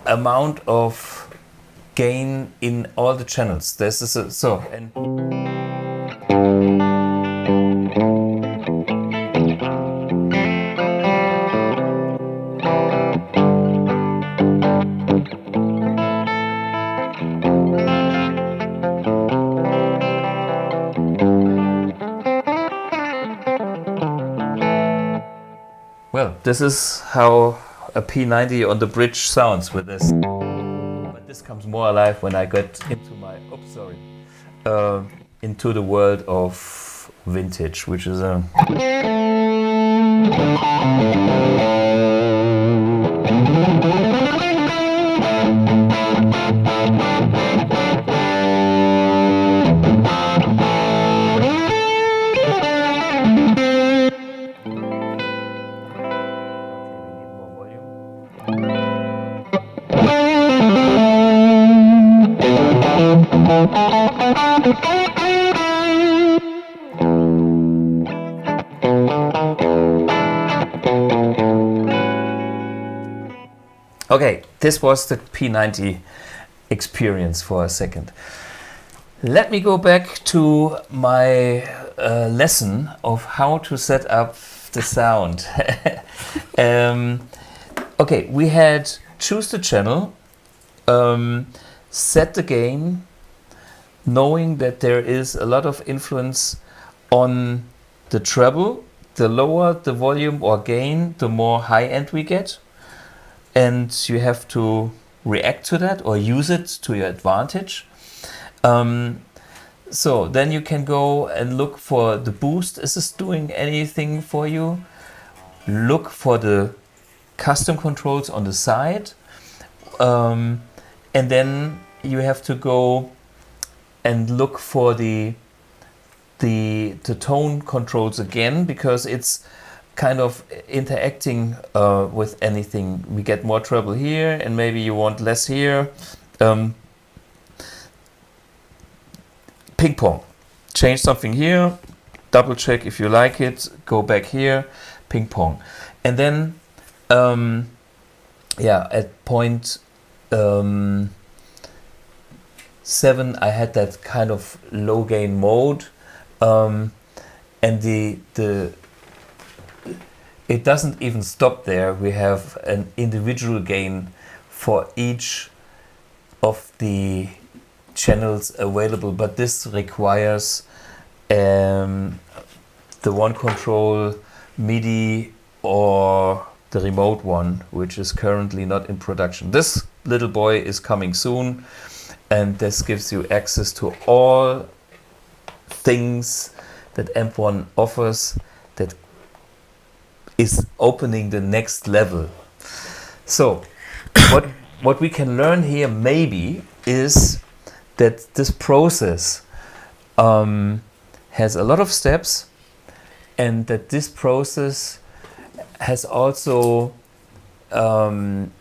amount of gain in all the channels. This is so and well, this is how a P90 on the bridge sounds with this. But this comes more alive when I get into my, into the world of vintage, which is a... Okay, this was the P90 experience for a second. Let me go back to my lesson of how to set up the sound. Okay, we had choose the channel, set the gain, knowing that there is a lot of influence on the treble. The lower the volume or gain, the more high end we get. And you have to react to that or use it to your advantage. So then you can go and look for the boost. Is this doing anything for you? Look for the custom controls on the side. And then you have to go and look for the tone controls again, because it's kind of interacting with anything. We get more treble here and maybe you want less here. Ping pong. Change something here, double check if you like it, go back here, ping pong. And then at point 7 I had that kind of low gain mode, and it doesn't even stop there. We have an individual gain for each of the channels available, but this requires the one control MIDI or the remote one, which is currently not in production. This little boy is coming soon, and this gives you access to all things that AMP1 offers, that is opening the next level. So what we can learn here maybe is that this process has a lot of steps, and that this process has also kind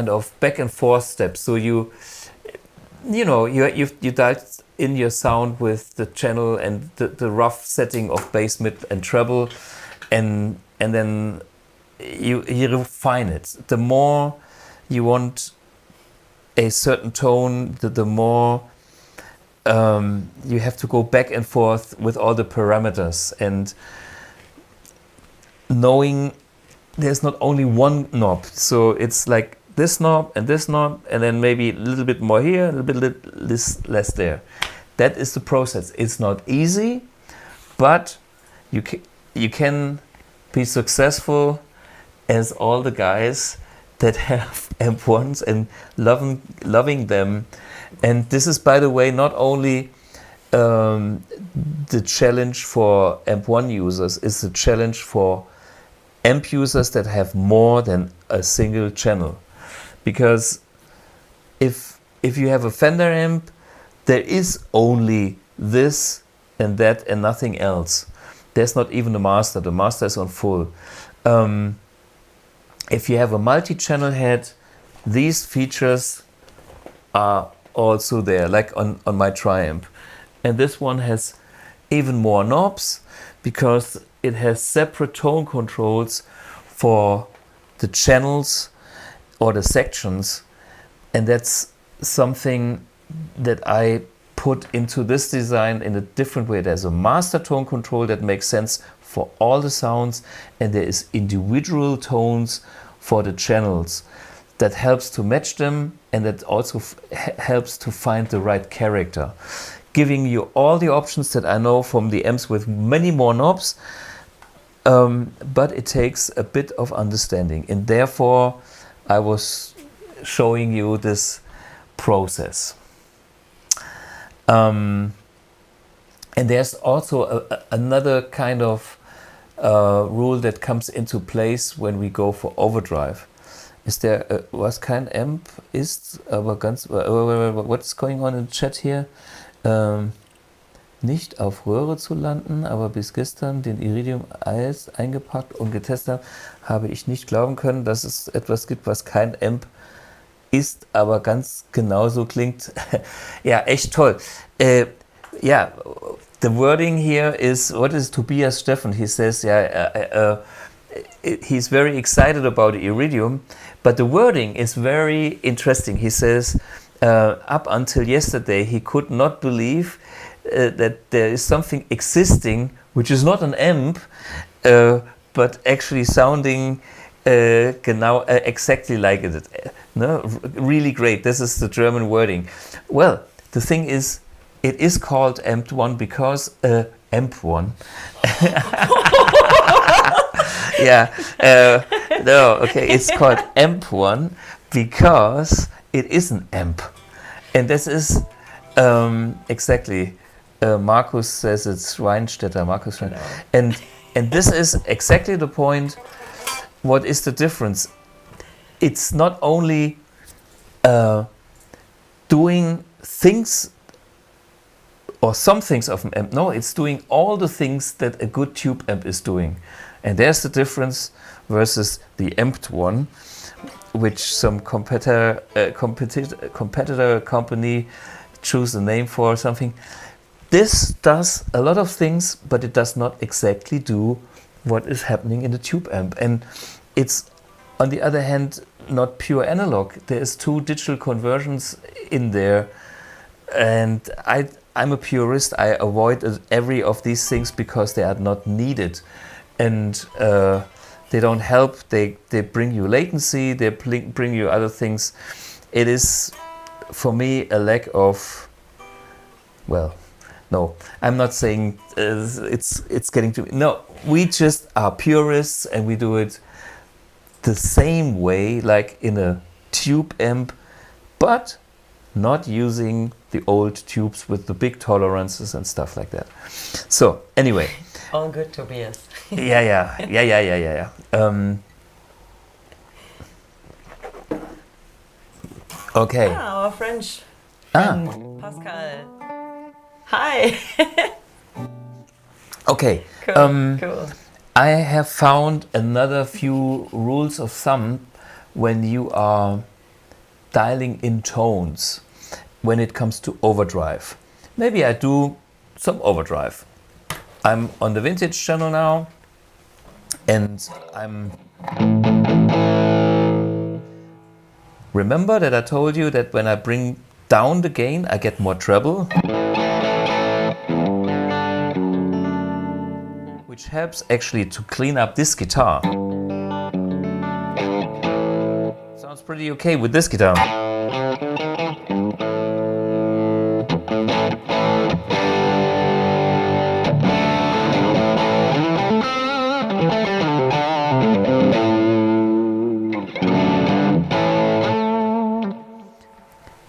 of back and forth steps. So you dial in your sound with the channel and the rough setting of bass, mid and treble, and then you refine it. The more you want a certain tone, the more you have to go back and forth with all the parameters, and knowing there's not only one knob. So it's like this knob, and then maybe a little bit more here, a little bit less there. That is the process. It's not easy, but you can be successful as all the guys that have AMP1s and loving them. And this is, by the way, not only the challenge for AMP1 users, it's a challenge for amp users that have more than a single channel. Because if you have a Fender amp, there is only this and that and nothing else. There's not even a master. The master is on full. If you have a multi-channel head, these features are also there, like on my Triumph. And this one has even more knobs, because it has separate tone controls for the channels or the sections, and that's something that I put into this design in a different way. There's a master tone control that makes sense for all the sounds, and there is individual tones for the channels that helps to match them, and that also helps to find the right character, giving you all the options that I know from the amps with many more knobs, but it takes a bit of understanding, and therefore I was showing you this process. And there's also another kind of rule that comes into place when we go for overdrive. Was kein Amp ist, aber ganz, what's going on in the chat here? Nicht auf Röhre zu landen, aber bis gestern den Iridium Eis eingepackt und getestet habe ich nicht glauben können, dass es etwas gibt, was kein Amp ist, aber ganz genauso klingt. Ja, echt toll. Yeah, the wording here is, what is Tobias Steffen? He says, he's very excited about Iridium, but the wording is very interesting. He says, up until yesterday, he could not believe that there is something existing which is not an amp, but actually sounding exactly like it. No, really great. This is the German wording. Well, the thing is, it is called AMP1 because AMP1. Yeah, no, okay, it's called AMP1 because it is an amp, and this is exactly. Markus says it's Reinstetter, Markus Reinstetter. And this is exactly the point. What is the difference? It's not only doing things or some things of an amp. No, it's doing all the things that a good tube amp is doing. And there's the difference versus the amped one, which some competitor company choose a name for something. This does a lot of things, but it does not exactly do what is happening in the tube amp. And it's, on the other hand, not pure analog. There is 2 digital conversions in there. And I'm a purist. I avoid every of these things because they are not needed. And they don't help. They bring you latency. They bring you other things. It is, for me, a lack of, well, no, I'm not saying it's getting to... No, we just are purists and we do it the same way, like in a tube amp, but not using the old tubes with the big tolerances and stuff like that. So, anyway. All good, Tobias. Yeah. Okay. Our French friend, Pascal. Hi. Okay. Cool. I have found another few rules of thumb when you are dialing in tones when it comes to overdrive. Maybe I do some overdrive. I'm on the vintage channel now, and remember that I told you that when I bring down the gain, I get more treble, which helps actually to clean up this guitar. Sounds pretty okay with this guitar.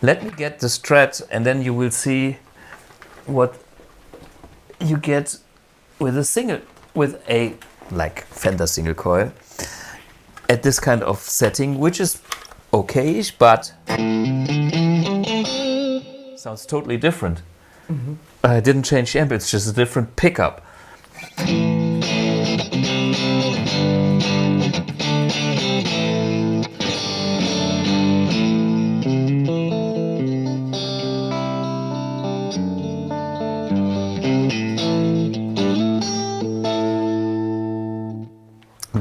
Let me get the strat, and then you will see what you get with a like Fender single coil at this kind of setting, which is okayish, but sounds totally different. Mm-hmm. I didn't change the amp, it's just a different pickup.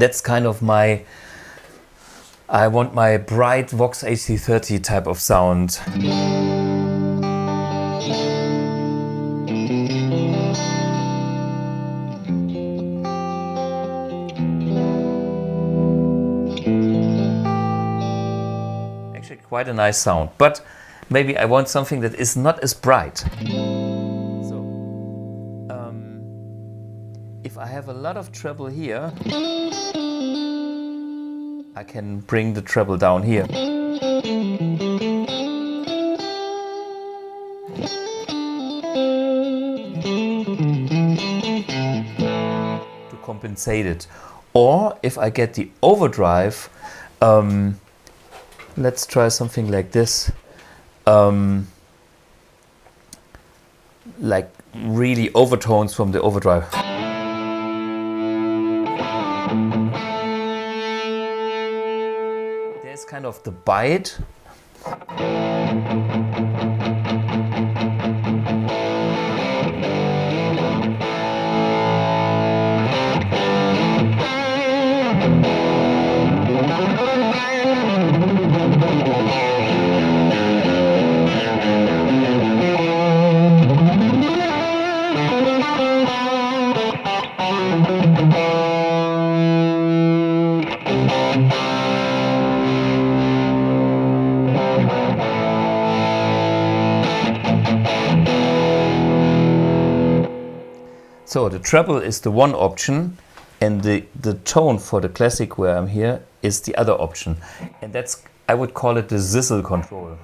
That's kind of my, I want my bright Vox AC30 type of sound. Actually quite a nice sound, but maybe I want something that is not as bright. If I have a lot of treble here, I can bring the treble down here. To compensate it. Or if I get the overdrive, let's try something like this. Like really overtones from the overdrive. There's kind of the bite. So the treble is the one option, and the tone for the classic where I'm here is the other option. And that's, I would call it the sizzle control.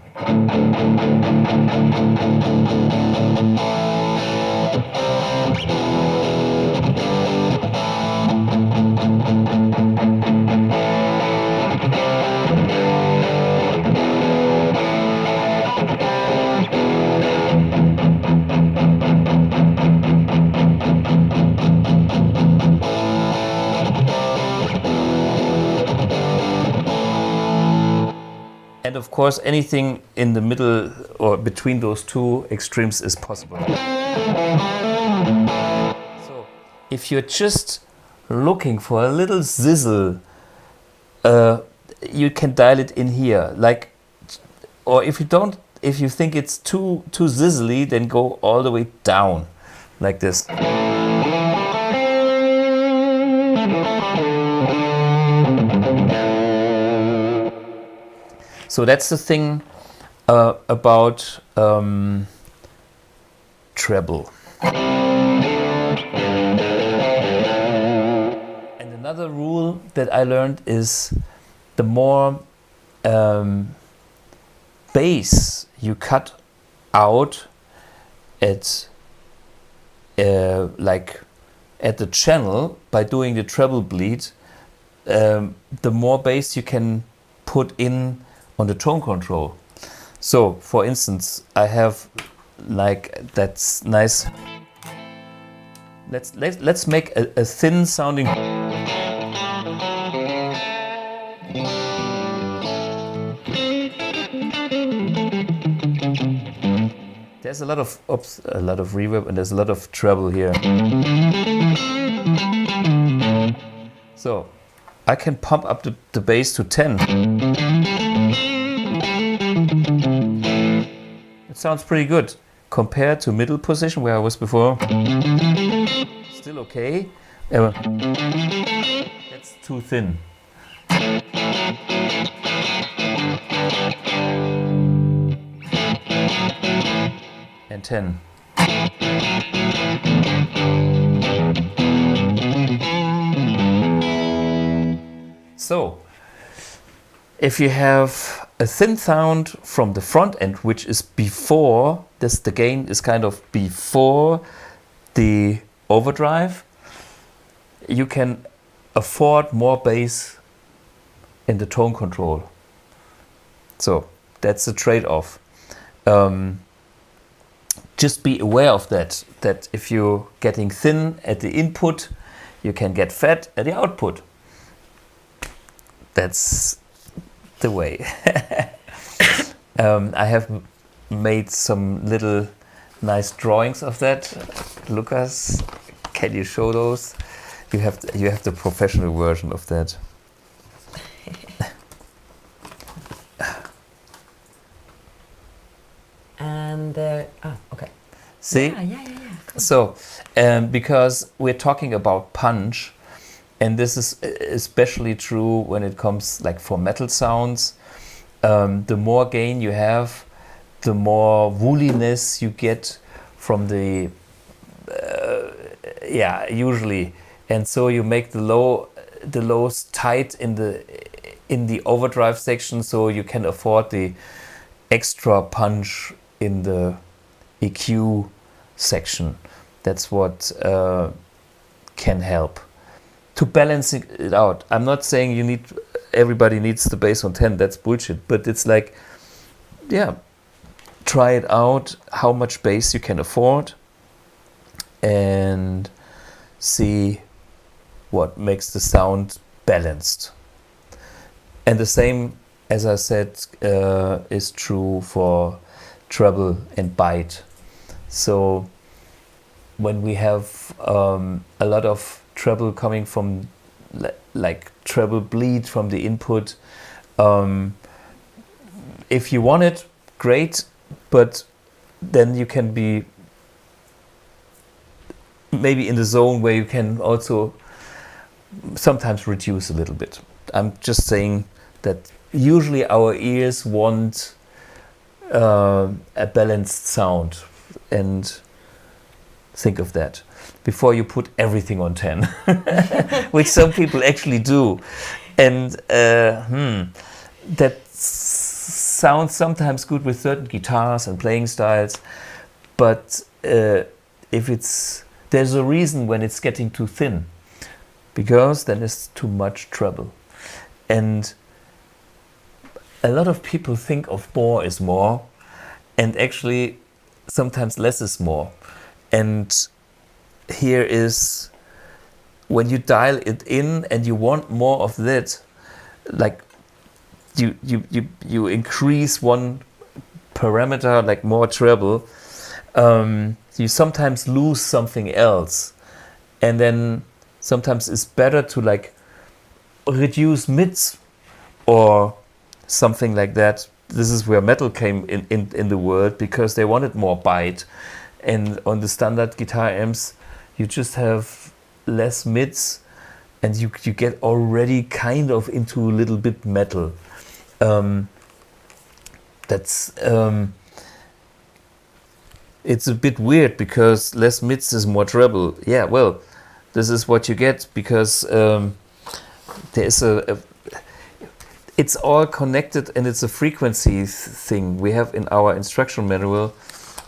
And of course, anything in the middle or between those two extremes is possible. So, if you're just looking for a little sizzle, you can dial it in here. Like, or if you don't, if you think it's too sizzly, then go all the way down, like this. So that's the thing about treble. And another rule that I learned is the more bass you cut out at like at the channel by doing the treble bleed, the more bass you can put in on the tone control. So, for instance, I have like that's nice. Let's make a thin sounding. There's a lot of reverb and there's a lot of treble here. So I can pump up the bass to 10. It sounds pretty good compared to middle position where I was before. Still okay. That's too thin. And 10. So, if you have a thin sound from the front end, which is before this, the gain is kind of before the overdrive, you can afford more bass in the tone control. So that's the trade-off. Just be aware of that if you're getting thin at the input, you can get fat at the output. That's the way. I have made some little nice drawings of that. Lucas, can you show those? You have the professional version of that. And okay. See? Yeah. Cool. So, because we're talking about punch, and this is especially true when it comes like for metal sounds, the more gain you have, the more wooliness you get from the, usually. And so you make the lows tight in the overdrive section, so you can afford the extra punch in the EQ section. That's what can help to balance it out. I'm not saying everybody needs the bass on 10. That's bullshit. But it's like, try it out, how much bass you can afford, and see what makes the sound balanced. And the same, as I said, is true for treble and bite. So when we have a lot of treble coming from, like treble bleed from the input, if you want it, great, but then you can be maybe in the zone where you can also sometimes reduce a little bit. I'm just saying that usually our ears want a balanced sound, and think of that before you put everything on 10, which some people actually do. And that sounds sometimes good with certain guitars and playing styles, but there's a reason when it's getting too thin, because then it's too much treble. And a lot of people think of more is more, and actually sometimes less is more. And here is when you dial it in and you want more of that, like you increase one parameter, like more treble, you sometimes lose something else. And then sometimes it's better to like reduce mids or something like that. This is where metal came in the world, because they wanted more bite. And on the standard guitar amps, you just have less mids, and you get already kind of into a little bit metal. It's a bit weird, because less mids is more treble. Yeah, well, this is what you get, because there's it's all connected, and it's a frequency thing. We have in our instruction manual,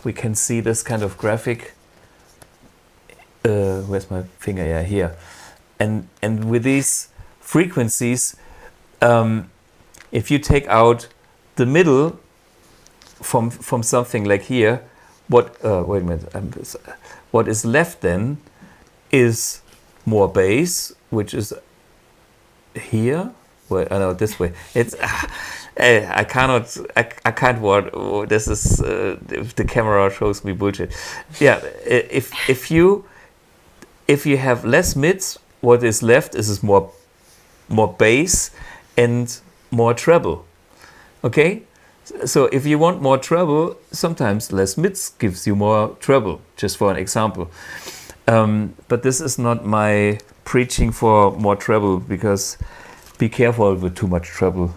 we can see this kind of graphic. Where's my finger? Yeah, here. And with these frequencies, if you take out the middle from something like here, wait a minute. What is left then is more bass, which is here. Well, I know this way. It's I can't word. Oh, this is if the camera shows me bullshit. Yeah, if you have less mids, what is left is more bass and more treble. Okay, so if you want more treble, sometimes less mids gives you more treble. Just for an example. But this is not my preaching for more treble, because be careful with too much treble.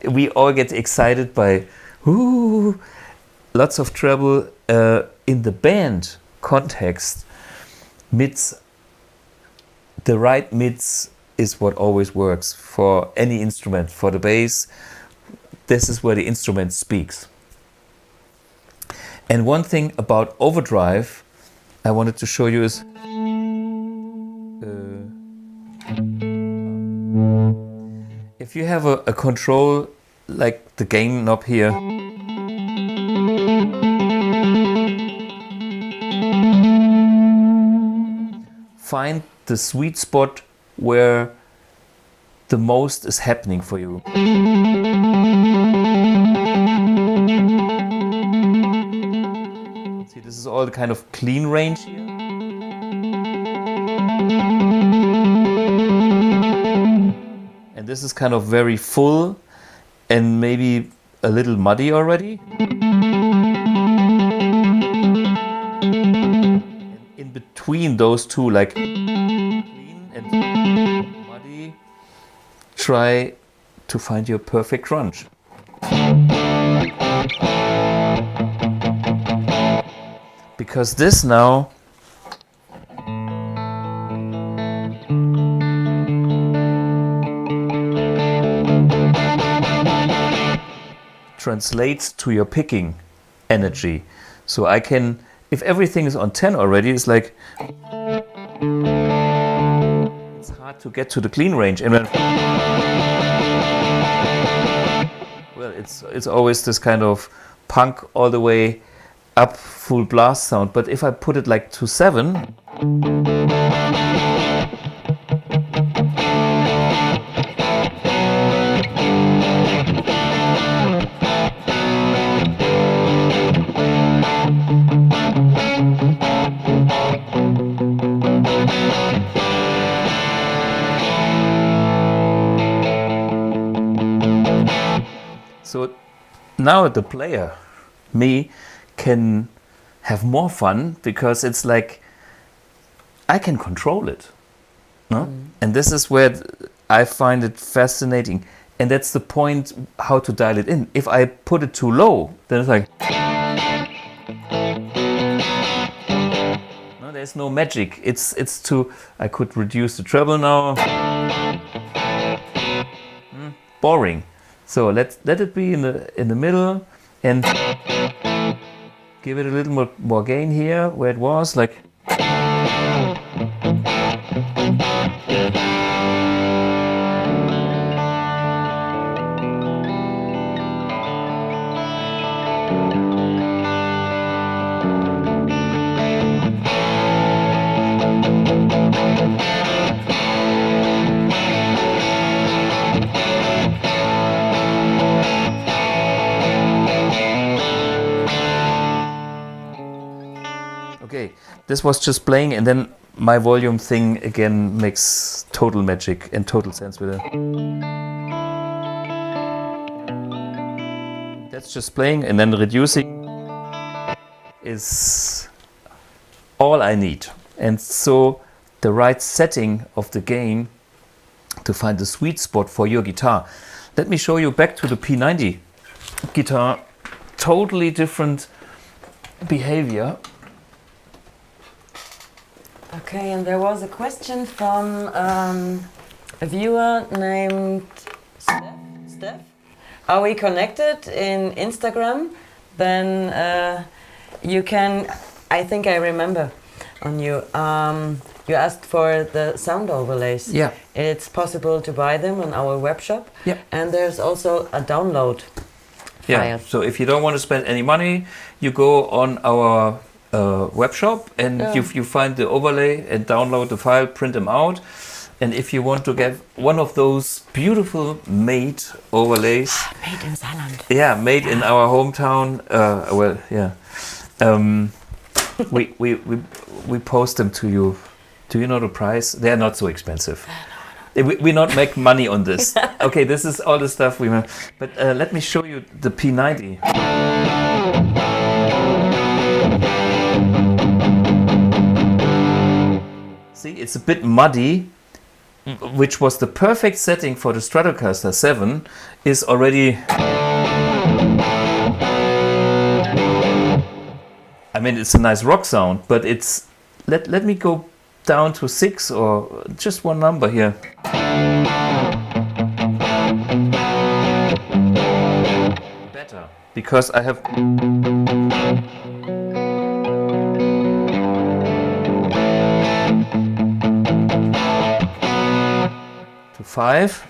We all get excited by lots of treble in the band context. Mids, the right mids is what always works for any instrument. For the bass, this is where the instrument speaks. And one thing about overdrive I wanted to show you is if you have a control like the gain knob here, find the sweet spot where the most is happening for you. See, this is all the kind of clean range here. this is kind of very full and maybe a little muddy already. In between those two, like clean and muddy, try to find your perfect crunch. Because this now translates to your picking energy. So I can, if everything is on 10 already, it's like it's hard to get to the clean range. And then, well, it's always this kind of punk all the way up full blast sound. But if I put it like to 7, so now the player, me, can have more fun because it's like I can control it. No? And this is where I find it fascinating. And that's the point, how to dial it in. If I put it too low, then it's like no, there's no magic. It's too. I could reduce the treble now. Boring. So let it be in the middle and give it a little more gain here where it was like. Okay, this was just playing, and then my volume thing again makes total magic and total sense with it. That's just playing, and then reducing is all I need. And so the right setting of the gain to find the sweet spot for your guitar. Let me show you back to the P90 guitar. Totally different behavior. Okay, and there was a question from a viewer named Steph. Are we connected in Instagram? Then you can, I think I remember on you. You asked for the sound overlays. Yeah. It's possible to buy them on our web shop. Yeah. And there's also a download file. So if you don't want to spend any money, you go on our web shop and you find the overlay and download the file, print them out. And if you want to get one of those beautiful made overlays, Made in Saarland. yeah, made in our hometown. We post them to you. Do you know the price? They are not so expensive. We not make money on this. Okay, this is all the stuff we make. But let me show you the P90. See, it's a bit muddy, which was the perfect setting for the Stratocaster 7, is already... I mean, it's a nice rock sound, but it's... Let me go down to 6 or just one number here. Better, because I have... to 5.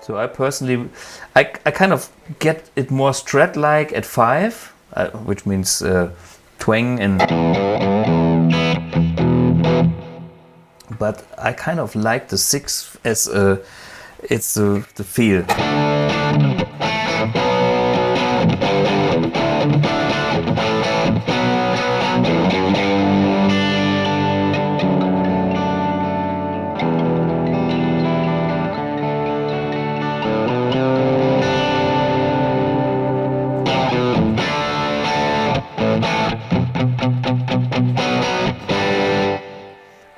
So I personally, I kind of get it more Strat-like at 5, which means twang and... But I kind of like the 6 as it's the feel.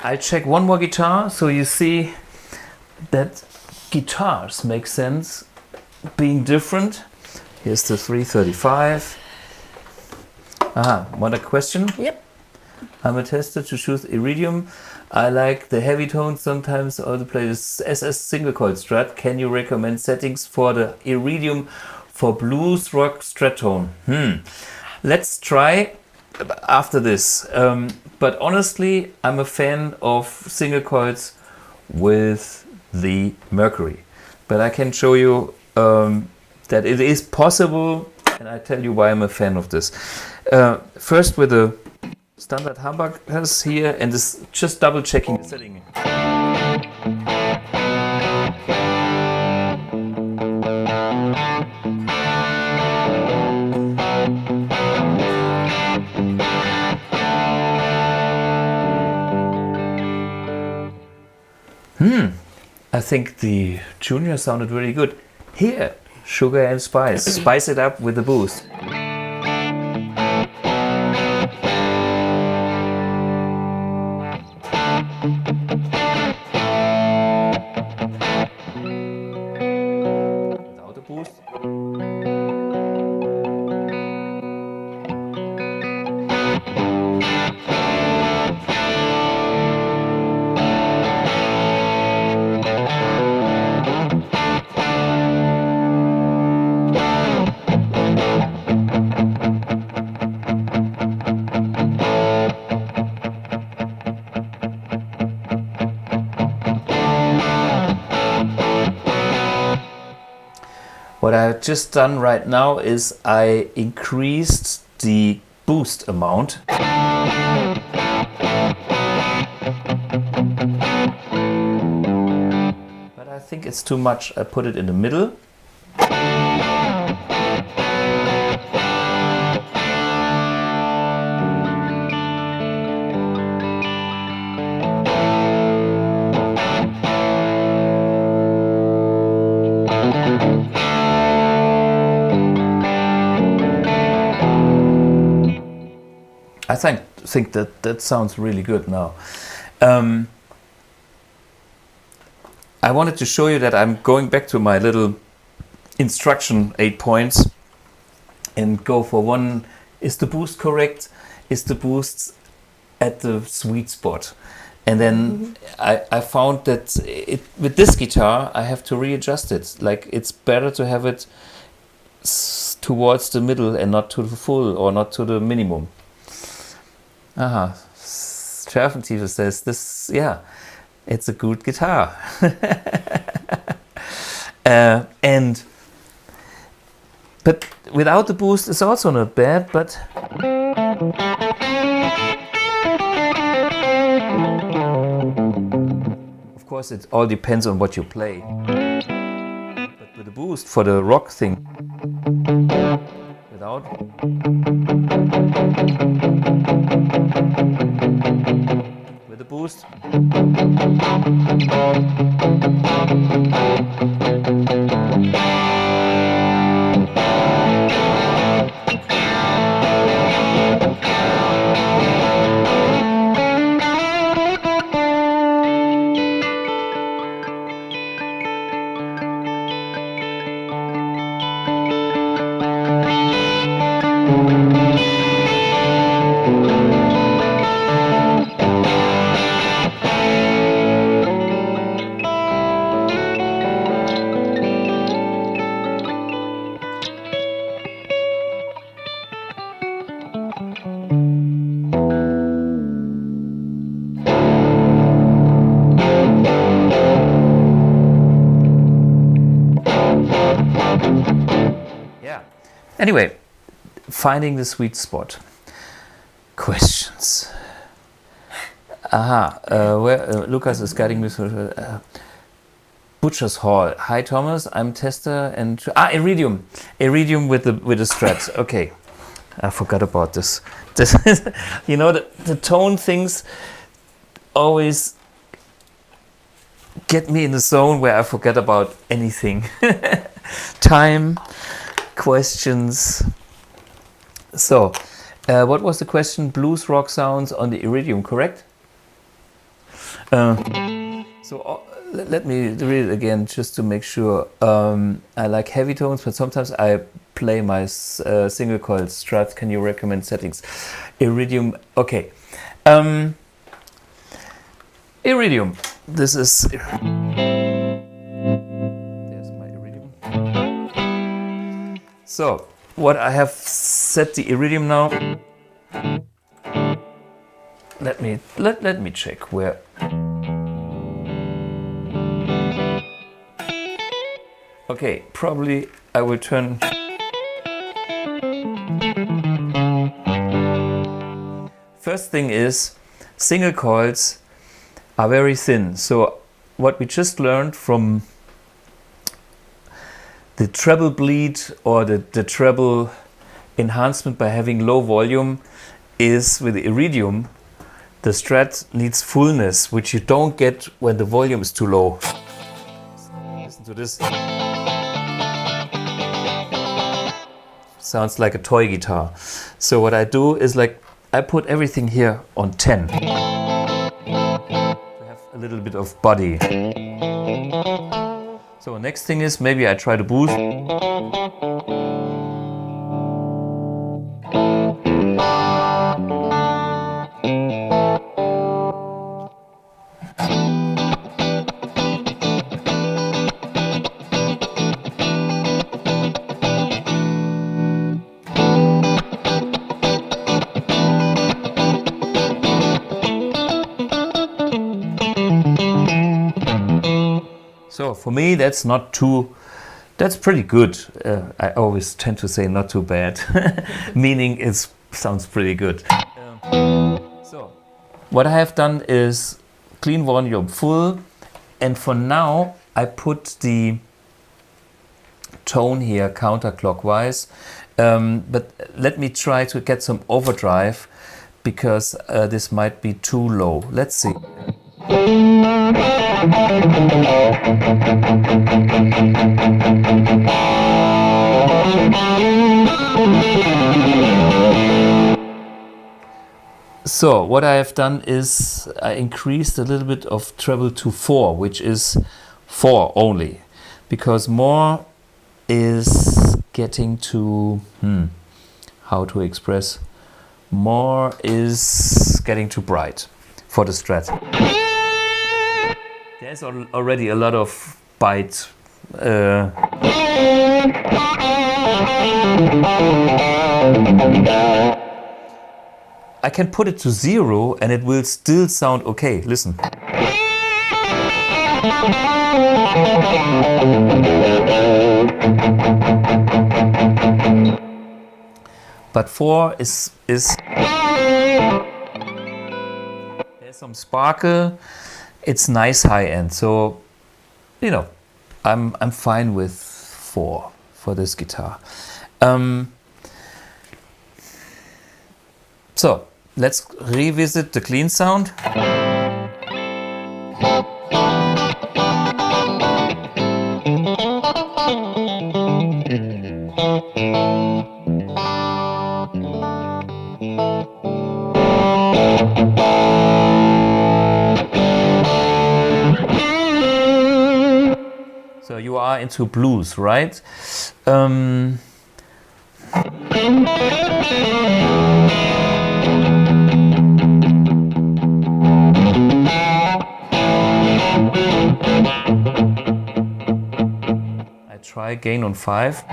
I check one more guitar so you see that guitars make sense being different. Here's the 335. Want a question? Yep. I'm a tester to choose Iridium. I like the heavy tones sometimes, or to play this SS single coil Strat. Can you recommend settings for the Iridium for blues rock Strat tone? Let's try after this. But honestly, I'm a fan of single coils with the Mercury. But I can show you that it is possible, and I tell you why I'm a fan of this. First with the standard humbuckers here, and this just double checking the setting. I think the Junior sounded really good. Here, sugar and spice. Spice it up with the boost. Without the boost. What I've just done right now is I increased the boost amount. But I think it's too much. I put it in the middle. I think that sounds really good now. I wanted to show you that I'm going back to my little instruction 8 points and go for one. Is the boost correct? Is the boost at the sweet spot? And then I found that with this guitar I have to readjust it. Like, it's better to have it towards the middle and not to the full or not to the minimum. Schärfentiefe says this, yeah, it's a good guitar. But without the boost it's also not bad, but of course it all depends on what you play. But with the boost for the rock thing, without, with the boost, anyway, finding the sweet spot. Questions. Where Lucas is guiding me through Butcher's Hall. Hi Thomas, I'm tester and Iridium with the Strat. Okay, I forgot about this. This is, you know, the tone things always get me in the zone where I forget about anything. Time. Questions. So, what was the question? Blues rock sounds on the Iridium, correct? Let me read it again just to make sure. I like heavy tones, but sometimes I play my single coil Strat. Can you recommend settings? Iridium. Okay. Iridium. This is. There's my Iridium. So, what I have set the Iridium now. Let me check where. Okay, probably I will turn. First thing is, single coils are very thin. So what we just learned from the treble bleed or the treble enhancement by having low volume is with the Iridium, the Strat needs fullness, which you don't get when the volume is too low. Listen to this. Sounds like a toy guitar. So what I do is like I put everything here on 10 to have a little bit of body. So next thing is maybe I try to boost. So for me, that's pretty good. I always tend to say not too bad, meaning it sounds pretty good. So what I have done is clean volume full, and for now I put the tone here counterclockwise, but let me try to get some overdrive because this might be too low. Let's see. So what I have done is I increased a little bit of treble to 4, which is 4 only, because more is getting to how to express, more is getting too bright for the Strat. There's already a lot of bite. I can put it to 0 and it will still sound okay. Listen. But 4 is there's some sparkle. It's nice high end, so you know I'm fine with 4 for this guitar. So let's revisit the clean sound. So you are into blues, right? I try gain on 5.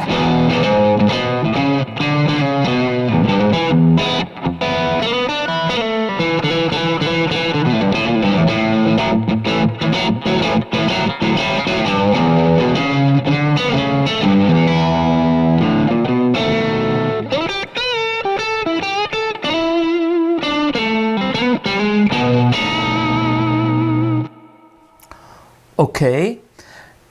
Okay,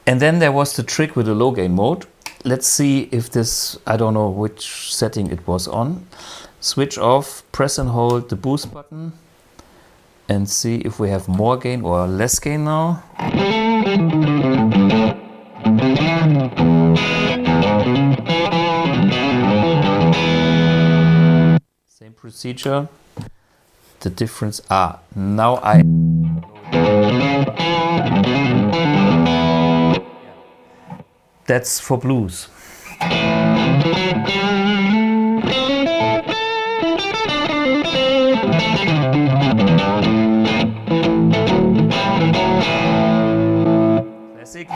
and then there was the trick with the low gain mode. Let's see if this, I don't know which setting it was on. Switch off, press and hold the boost button and see if we have more gain or less gain now. Same procedure. The difference, now I That's for blues. Classic.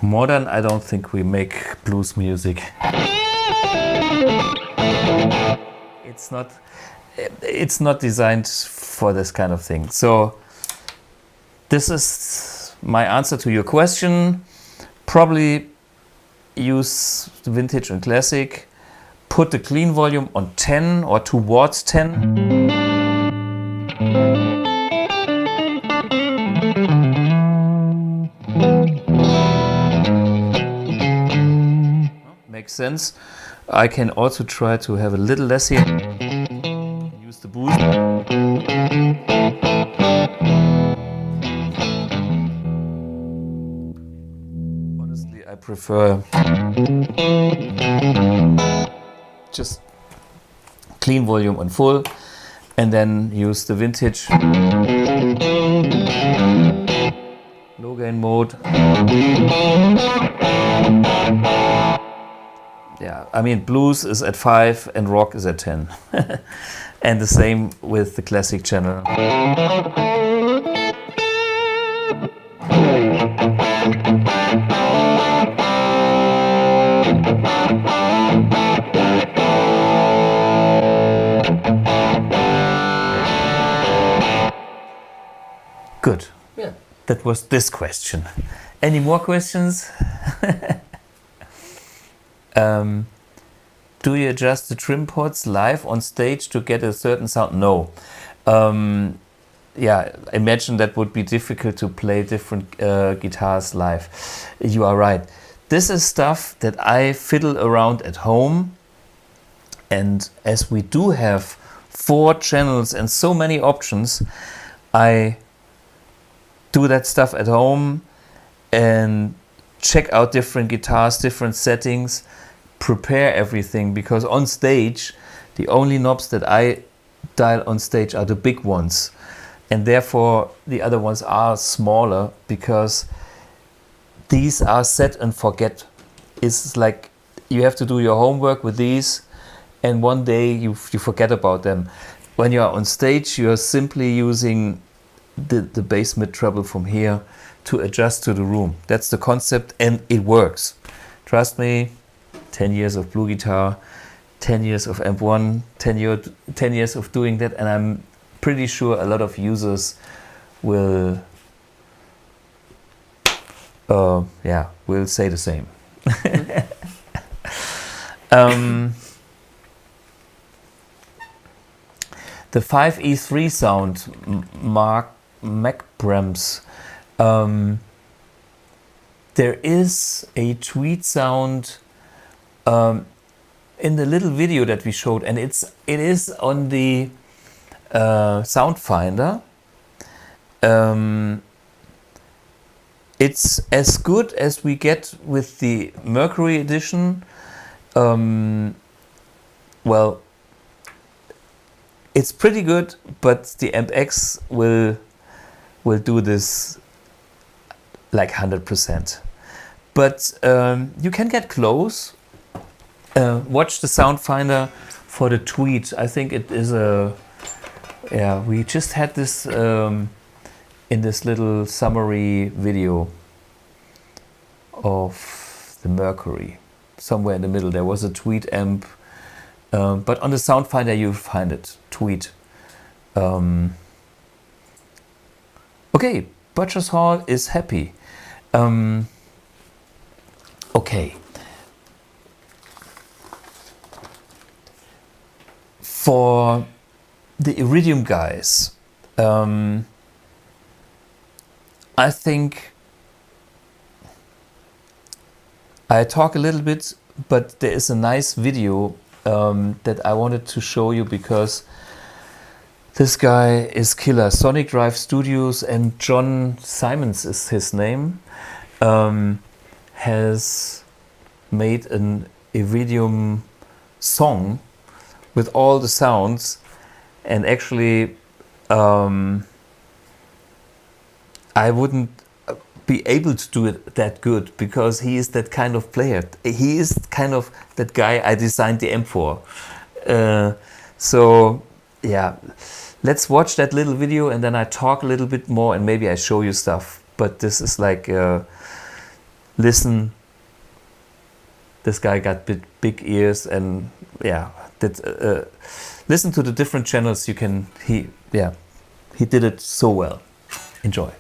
Modern, I don't think we make blues music. It's not designed for this kind of thing. So this is my answer to your question. Probably use the vintage and classic. Put the clean volume on 10 or towards 10. Makes sense. I can also try to have a little less here. Use the boost. Honestly, I prefer just clean volume on full and then use the vintage low gain mode. Yeah, I mean blues is at 5 and rock is at 10. And the same with the classic channel. Good. Yeah. That was this question. Any more questions? Do you adjust the trim pods live on stage to get a certain sound? No. Yeah, I imagine that would be difficult to play different guitars live. You are right. This is stuff that I fiddle around at home. And as we do have 4 channels and so many options, I do that stuff at home and check out different guitars, different settings, prepare everything, because on stage the only knobs that I dial on stage are the big ones, and therefore the other ones are smaller, because these are set and forget. It's like you have to do your homework with these and one day you forget about them. When you are on stage, you are simply using the bass mid treble from here to adjust to the room. That's the concept, and it works. Trust me, 10 years of BluGuitar, 10 years of AMP1, 10 years of doing that, and I'm pretty sure a lot of users will will say the same. The 5E3 sound, Mac Brems. There is a tweet sound in the little video that we showed, and it is on the sound finder. It's as good as we get with the Mercury edition. Well, it's pretty good, but the AMP-X will do this like 100%. But you can get close. Watch the sound finder for the tweet. I think it is we just had this in this little summary video of the Mercury. Somewhere in the middle there was a tweet amp, but on the sound finder you find it, tweet. Okay, Butchers Hall is happy. Okay. For the Iridium guys, I think I talk a little bit, but there is a nice video that I wanted to show you because this guy is killer. Sonic Drive Studios, and John Simons is his name, has made an Iridium song with all the sounds, and actually I wouldn't be able to do it that good because he is that kind of player. He is kind of that guy I designed the amp for. So yeah, let's watch that little video and then I talk a little bit more and maybe I show you stuff. But this is like, listen, this guy got big ears, and yeah, that listen to the different channels. You can he did it so well. Enjoy.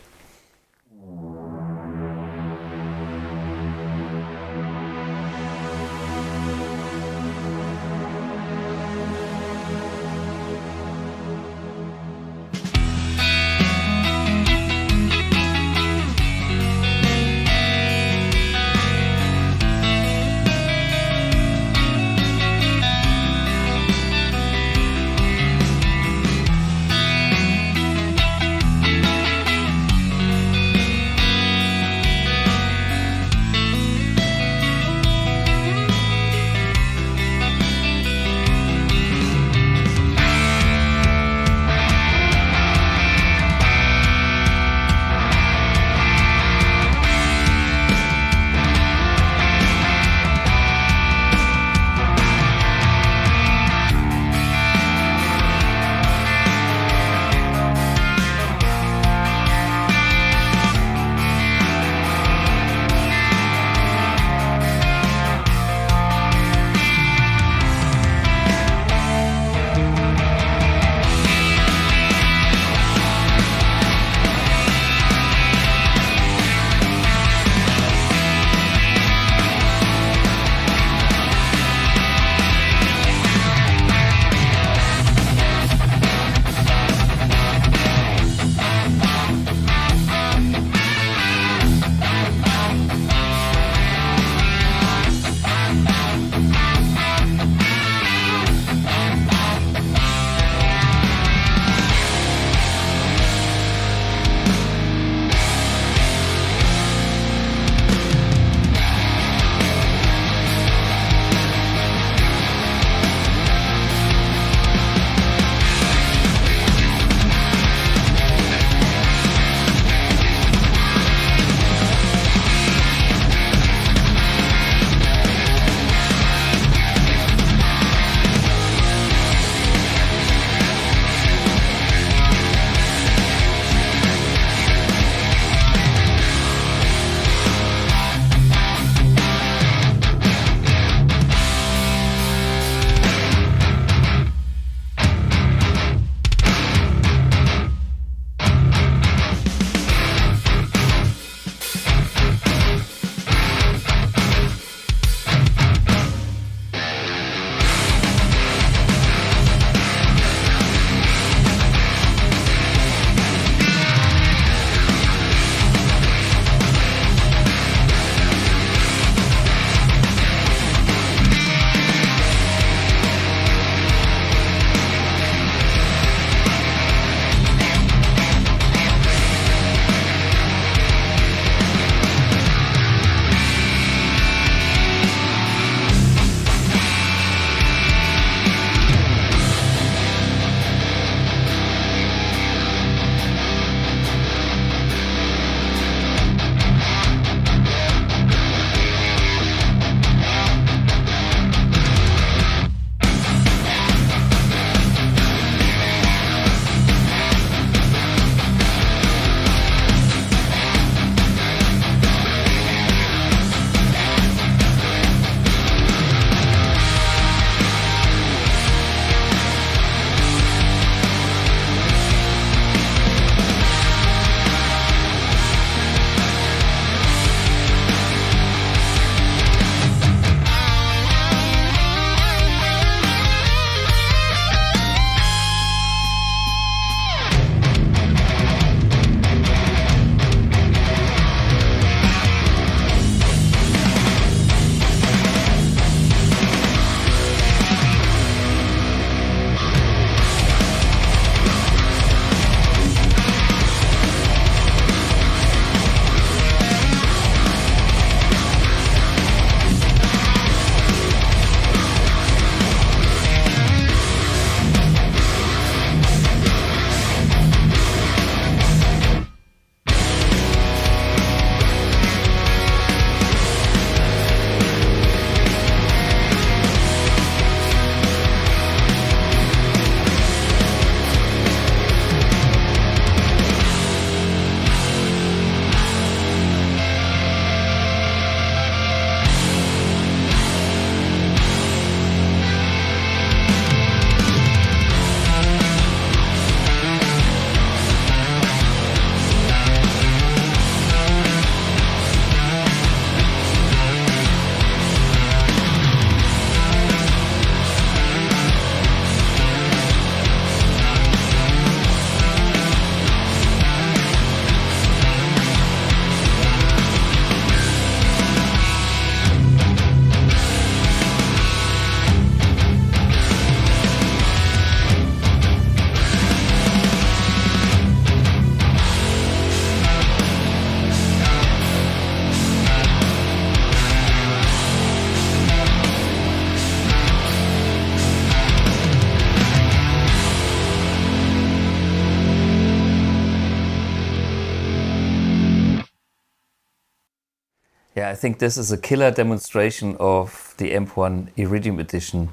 Yeah, I think this is a killer demonstration of the AMP1 Iridium edition.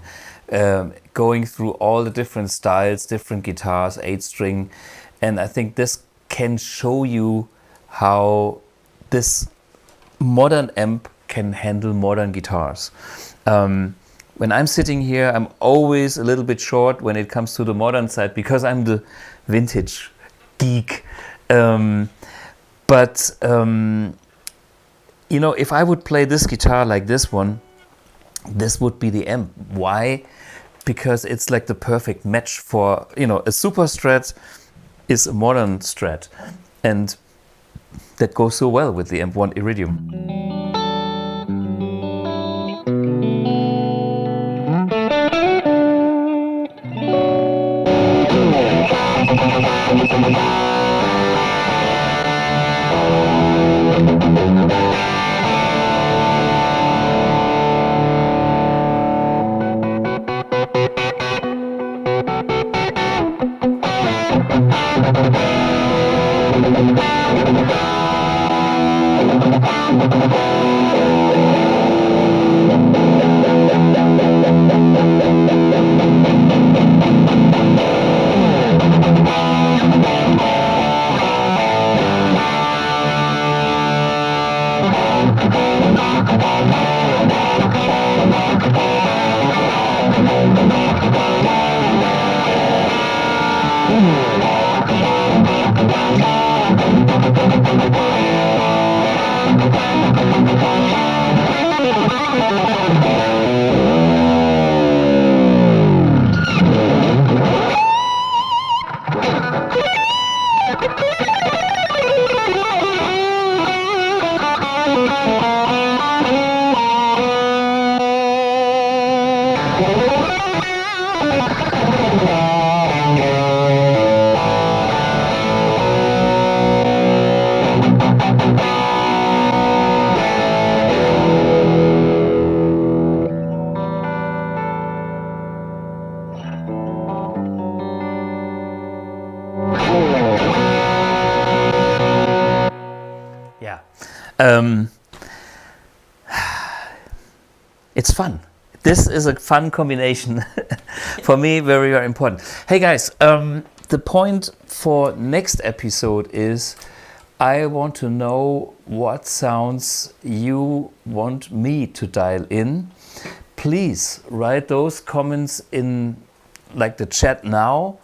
Going through all the different styles, different guitars, 8-string, and I think this can show you how this modern amp can handle modern guitars. When I'm sitting here, I'm always a little bit short when it comes to the modern side because I'm the vintage geek. You know, if I would play this guitar like this one, this would be the amp. Why? Because it's like the perfect match for, you know, a super Strat is a modern Strat, and that goes so well with the AMP1 Iridium. It's fun. This is a fun combination. For me, very, very important. Hey guys, the point for next episode is I want to know what sounds you want me to dial in. Please write those comments in like the chat now,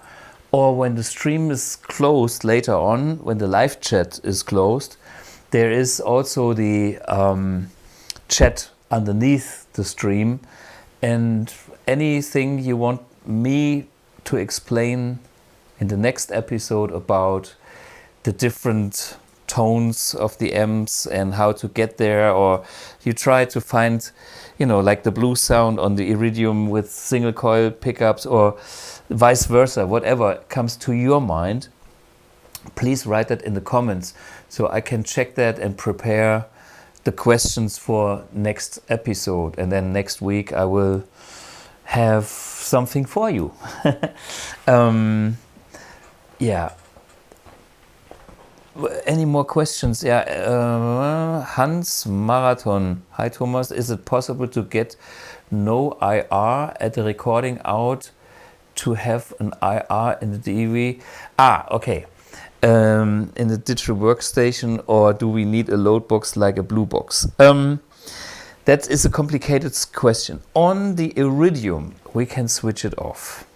or when the stream is closed later on, when the live chat is closed. There is also the chat underneath the stream, and anything you want me to explain in the next episode about the different tones of the amps and how to get there, or you try to find, you know, like the blues sound on the Iridium with single coil pickups, or vice versa, whatever comes to your mind, please write that in the comments so I can check that and prepare the questions for next episode, and then next week I will have something for you. Yeah. Any more questions? Yeah. Hans Marathon. Hi Thomas, is it possible to get no IR at the recording out to have an IR in the DAW? Okay. In the digital workstation, or do we need a load box like a blue box? That is a complicated question. On the Iridium, we can switch it off.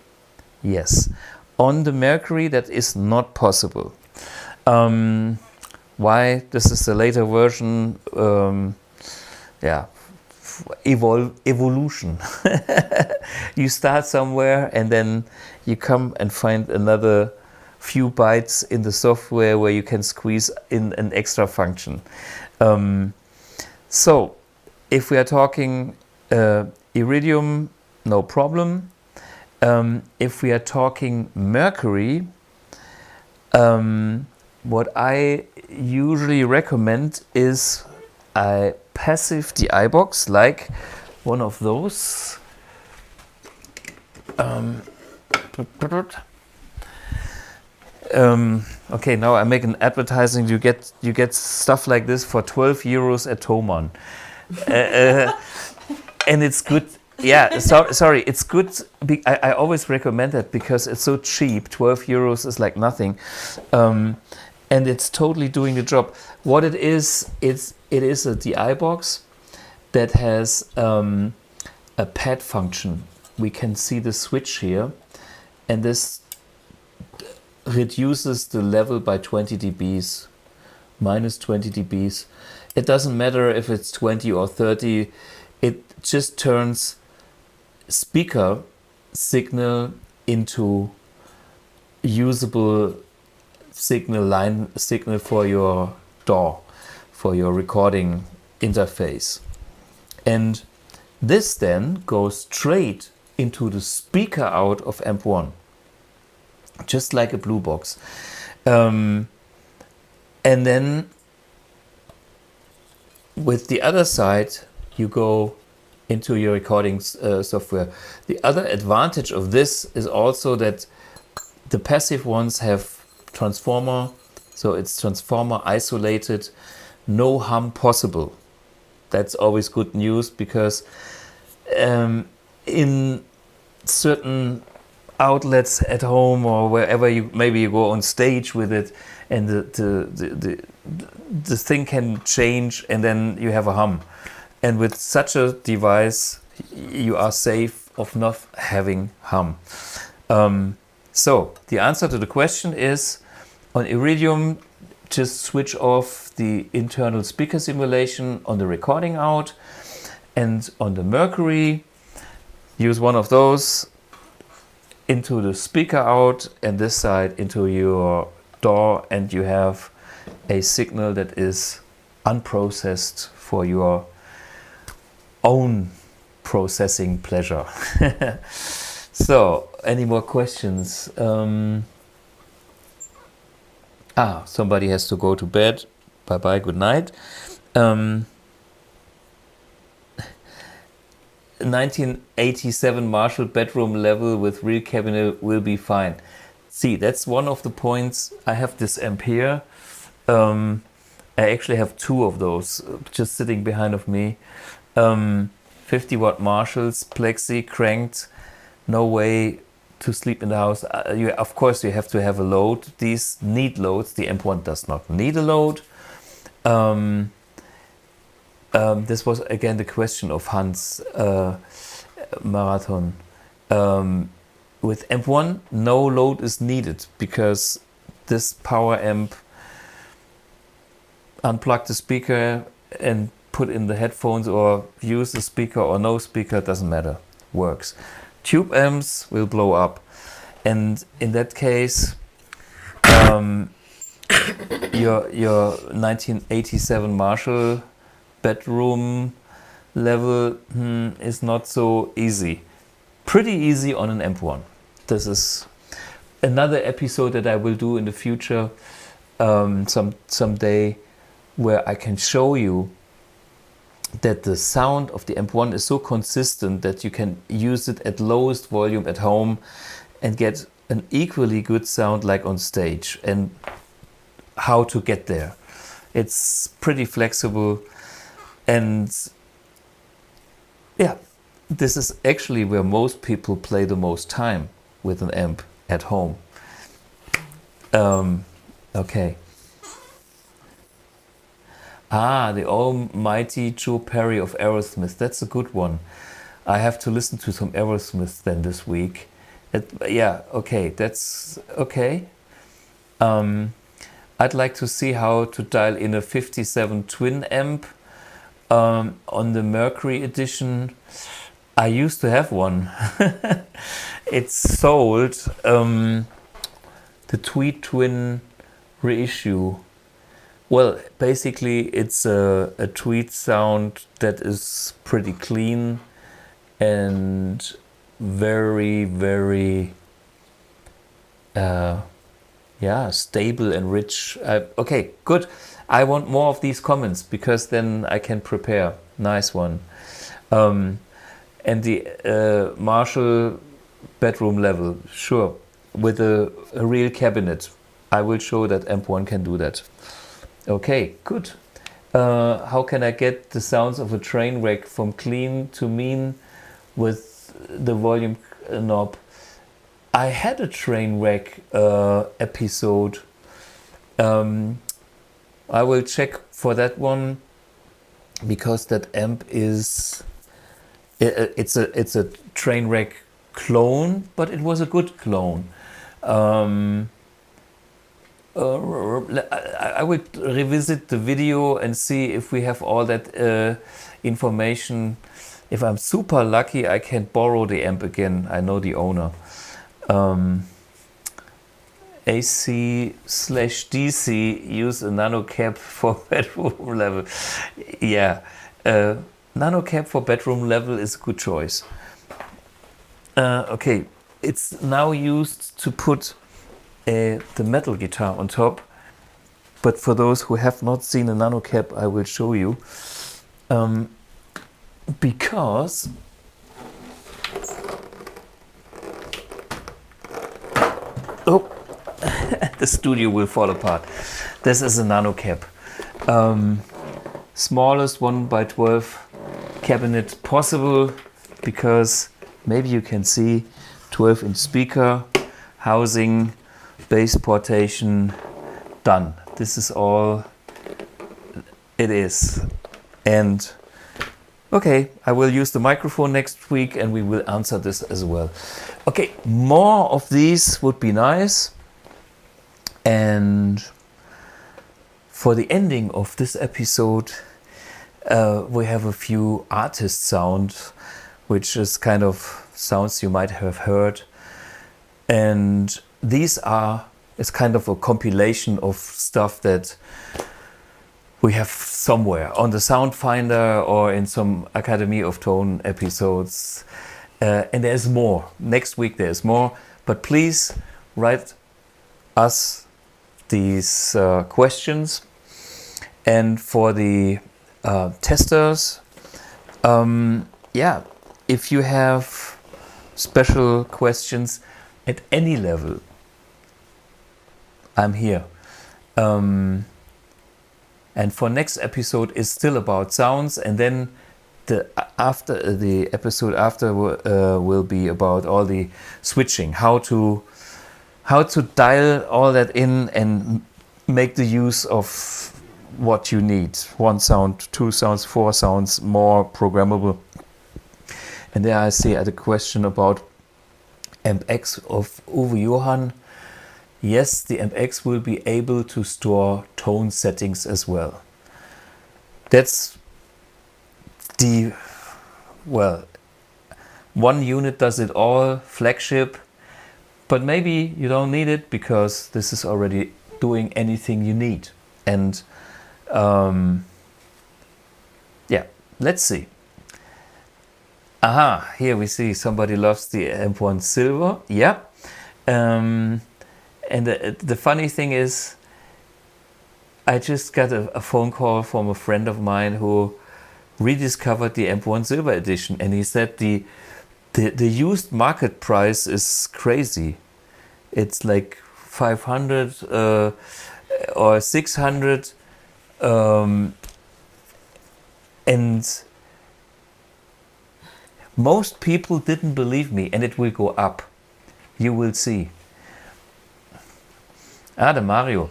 Yes. On the Mercury, that is not possible. Why? This is the later version. Yeah. Evolution. You start somewhere and then you come and find another few bytes in the software where you can squeeze in an extra function. So if we are talking Iridium, no problem. If we are talking Mercury, what I usually recommend is a passive DI box, like one of those. Okay, now I make an advertising. You get stuff like this for 12 euros at Thomann. And it's good. Yeah, sorry, it's good. I always recommend that because it's so cheap. 12 euros is like nothing. And it's totally doing the job. What it is a DI box that has a pad function. We can see the switch here, and this reduces the level by 20 dBs, minus 20 dBs. It doesn't matter if it's 20 or 30. It just turns speaker signal into usable signal for your DAW, for your recording interface. And this then goes straight into the speaker out of AMP1, just like a blue box. And then with the other side, you go into your recording software. The other advantage of this is also that the passive ones have transformer, so it's transformer isolated, no hum possible. That's always good news because in certain outlets at home or wherever maybe you go on stage with it, and the thing can change, and then you have a hum. And with such a device, you are safe of not having hum. So the answer to the question is, on Iridium, just switch off the internal speaker simulation on the recording out, and on the Mercury, use one of those into the speaker out and this side into your DAW, and you have a signal that is unprocessed for your own processing pleasure. So, any more questions? Somebody has to go to bed. Bye bye, good night. 1987 Marshall bedroom level with real cabinet will be fine. See, that's one of the points. I have this amp here. I actually have two of those just sitting behind of me. 50 watt Marshalls, Plexi, cranked. No way to sleep in the house. Of course, you have to have a load. These need loads. The AMP1 does not need a load. This was again the question of Hans Marathon. With AMP1, no load is needed because this power amp, unplug the speaker and put in the headphones, or use the speaker or no speaker, doesn't matter, works. Tube amps will blow up, and in that case, your 1987 Marshall bedroom level is not so easy. Pretty easy on an AMP1. This is another episode that I will do in the future, someday, where I can show you that the sound of the AMP1 is so consistent that you can use it at lowest volume at home and get an equally good sound like on stage, and how to get there. It's pretty flexible, and yeah, this is actually where most people play the most time with an amp at home. Okay. The almighty Joe Perry of Aerosmith. That's a good one. I have to listen to some Aerosmith then this week. Yeah, okay, that's okay. I'd like to see how to dial in a 57 twin amp on the Mercury edition. I used to have one. It's sold. The Tweed Twin reissue. Well, basically it's a Tweed sound that is pretty clean and very, very stable and rich. Okay, good. I want more of these comments because then I can prepare. Nice one. And the Marshall bedroom level, sure, with a real cabinet. I will show that AMP1 can do that. Okay, good. How can I get the sounds of a train wreck from clean to mean with the volume knob? I had a train wreck episode. I will check for that one because that amp is it's a train wreck clone, but it was a good clone. I would revisit the video and see if we have all that information. If I'm super lucky, I can borrow the amp again. I know the owner. AC/DC, use a nano cap for bedroom level. Yeah, nano cap for bedroom level is a good choice. Okay, it's now used to put the metal guitar on top, but for those who have not seen a nano cap, I will show you, because the studio will fall apart. This is a nano cap, smallest 1x12 cabinet possible, because maybe you can see 12-inch speaker, housing, bass portation, done. This is all it is. And okay, I will use the microphone next week and we will answer this as well. Okay, more of these would be nice. And for the ending of this episode, we have a few artist sound, which is kind of sounds you might have heard. And these it's kind of a compilation of stuff that we have somewhere on the Sound Finder or in some Academy of Tone episodes. And there's more. Next week there's more. But please write us these questions. And for the testers, yeah, if you have special questions at any level, I'm here. And for next episode is still about sounds, and then the episode after will be about all the switching, how to dial all that in and make the use of what you need. 1 sound, 2 sounds, 4 sounds, more programmable. And there I see a question about AMP-X of Uwe Johann. Yes, the AMP-X will be able to store tone settings as well. That's one unit does it all, flagship, but maybe you don't need it because this is already doing anything you need. And yeah, let's see. Aha, here we see somebody loves the AMP1 Silver. Yeah. And the funny thing is, I just got a phone call from a friend of mine who rediscovered the AMP1 Silver Edition, and he said the used market price is crazy. It's like 500 or 600, and most people didn't believe me, and it will go up. You will see. The Mario.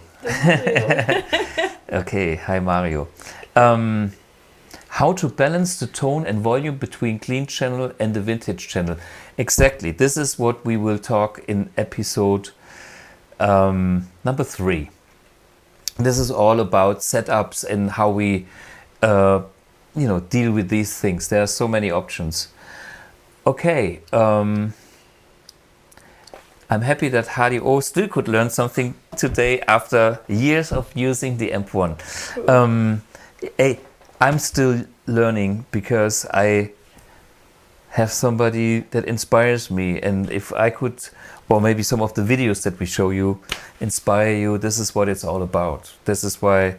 Okay, hi Mario. How to balance the tone and volume between clean channel and the vintage channel. Exactly, this is what we will talk in episode number 3. This is all about setups and how we deal with these things. There are so many options. Okay, I'm happy that HDO still could learn something today after years of using the AMP1. Hey, I'm still learning because I have somebody that inspires me, and if I could, or maybe some of the videos that we show you inspire you, this is what it's all about. This is why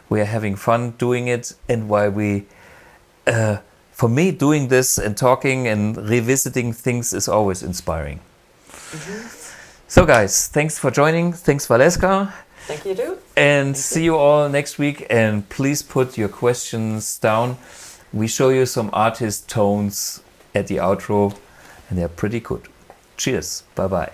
we are having fun doing it, and why we, for me, doing this and talking and revisiting things is always inspiring. Mm-hmm. So guys, thanks for joining. Thanks Valeska. Thank you too. And see you all next week. And please put your questions down. We show you some artist tones at the outro and they're pretty good. Cheers. Bye bye.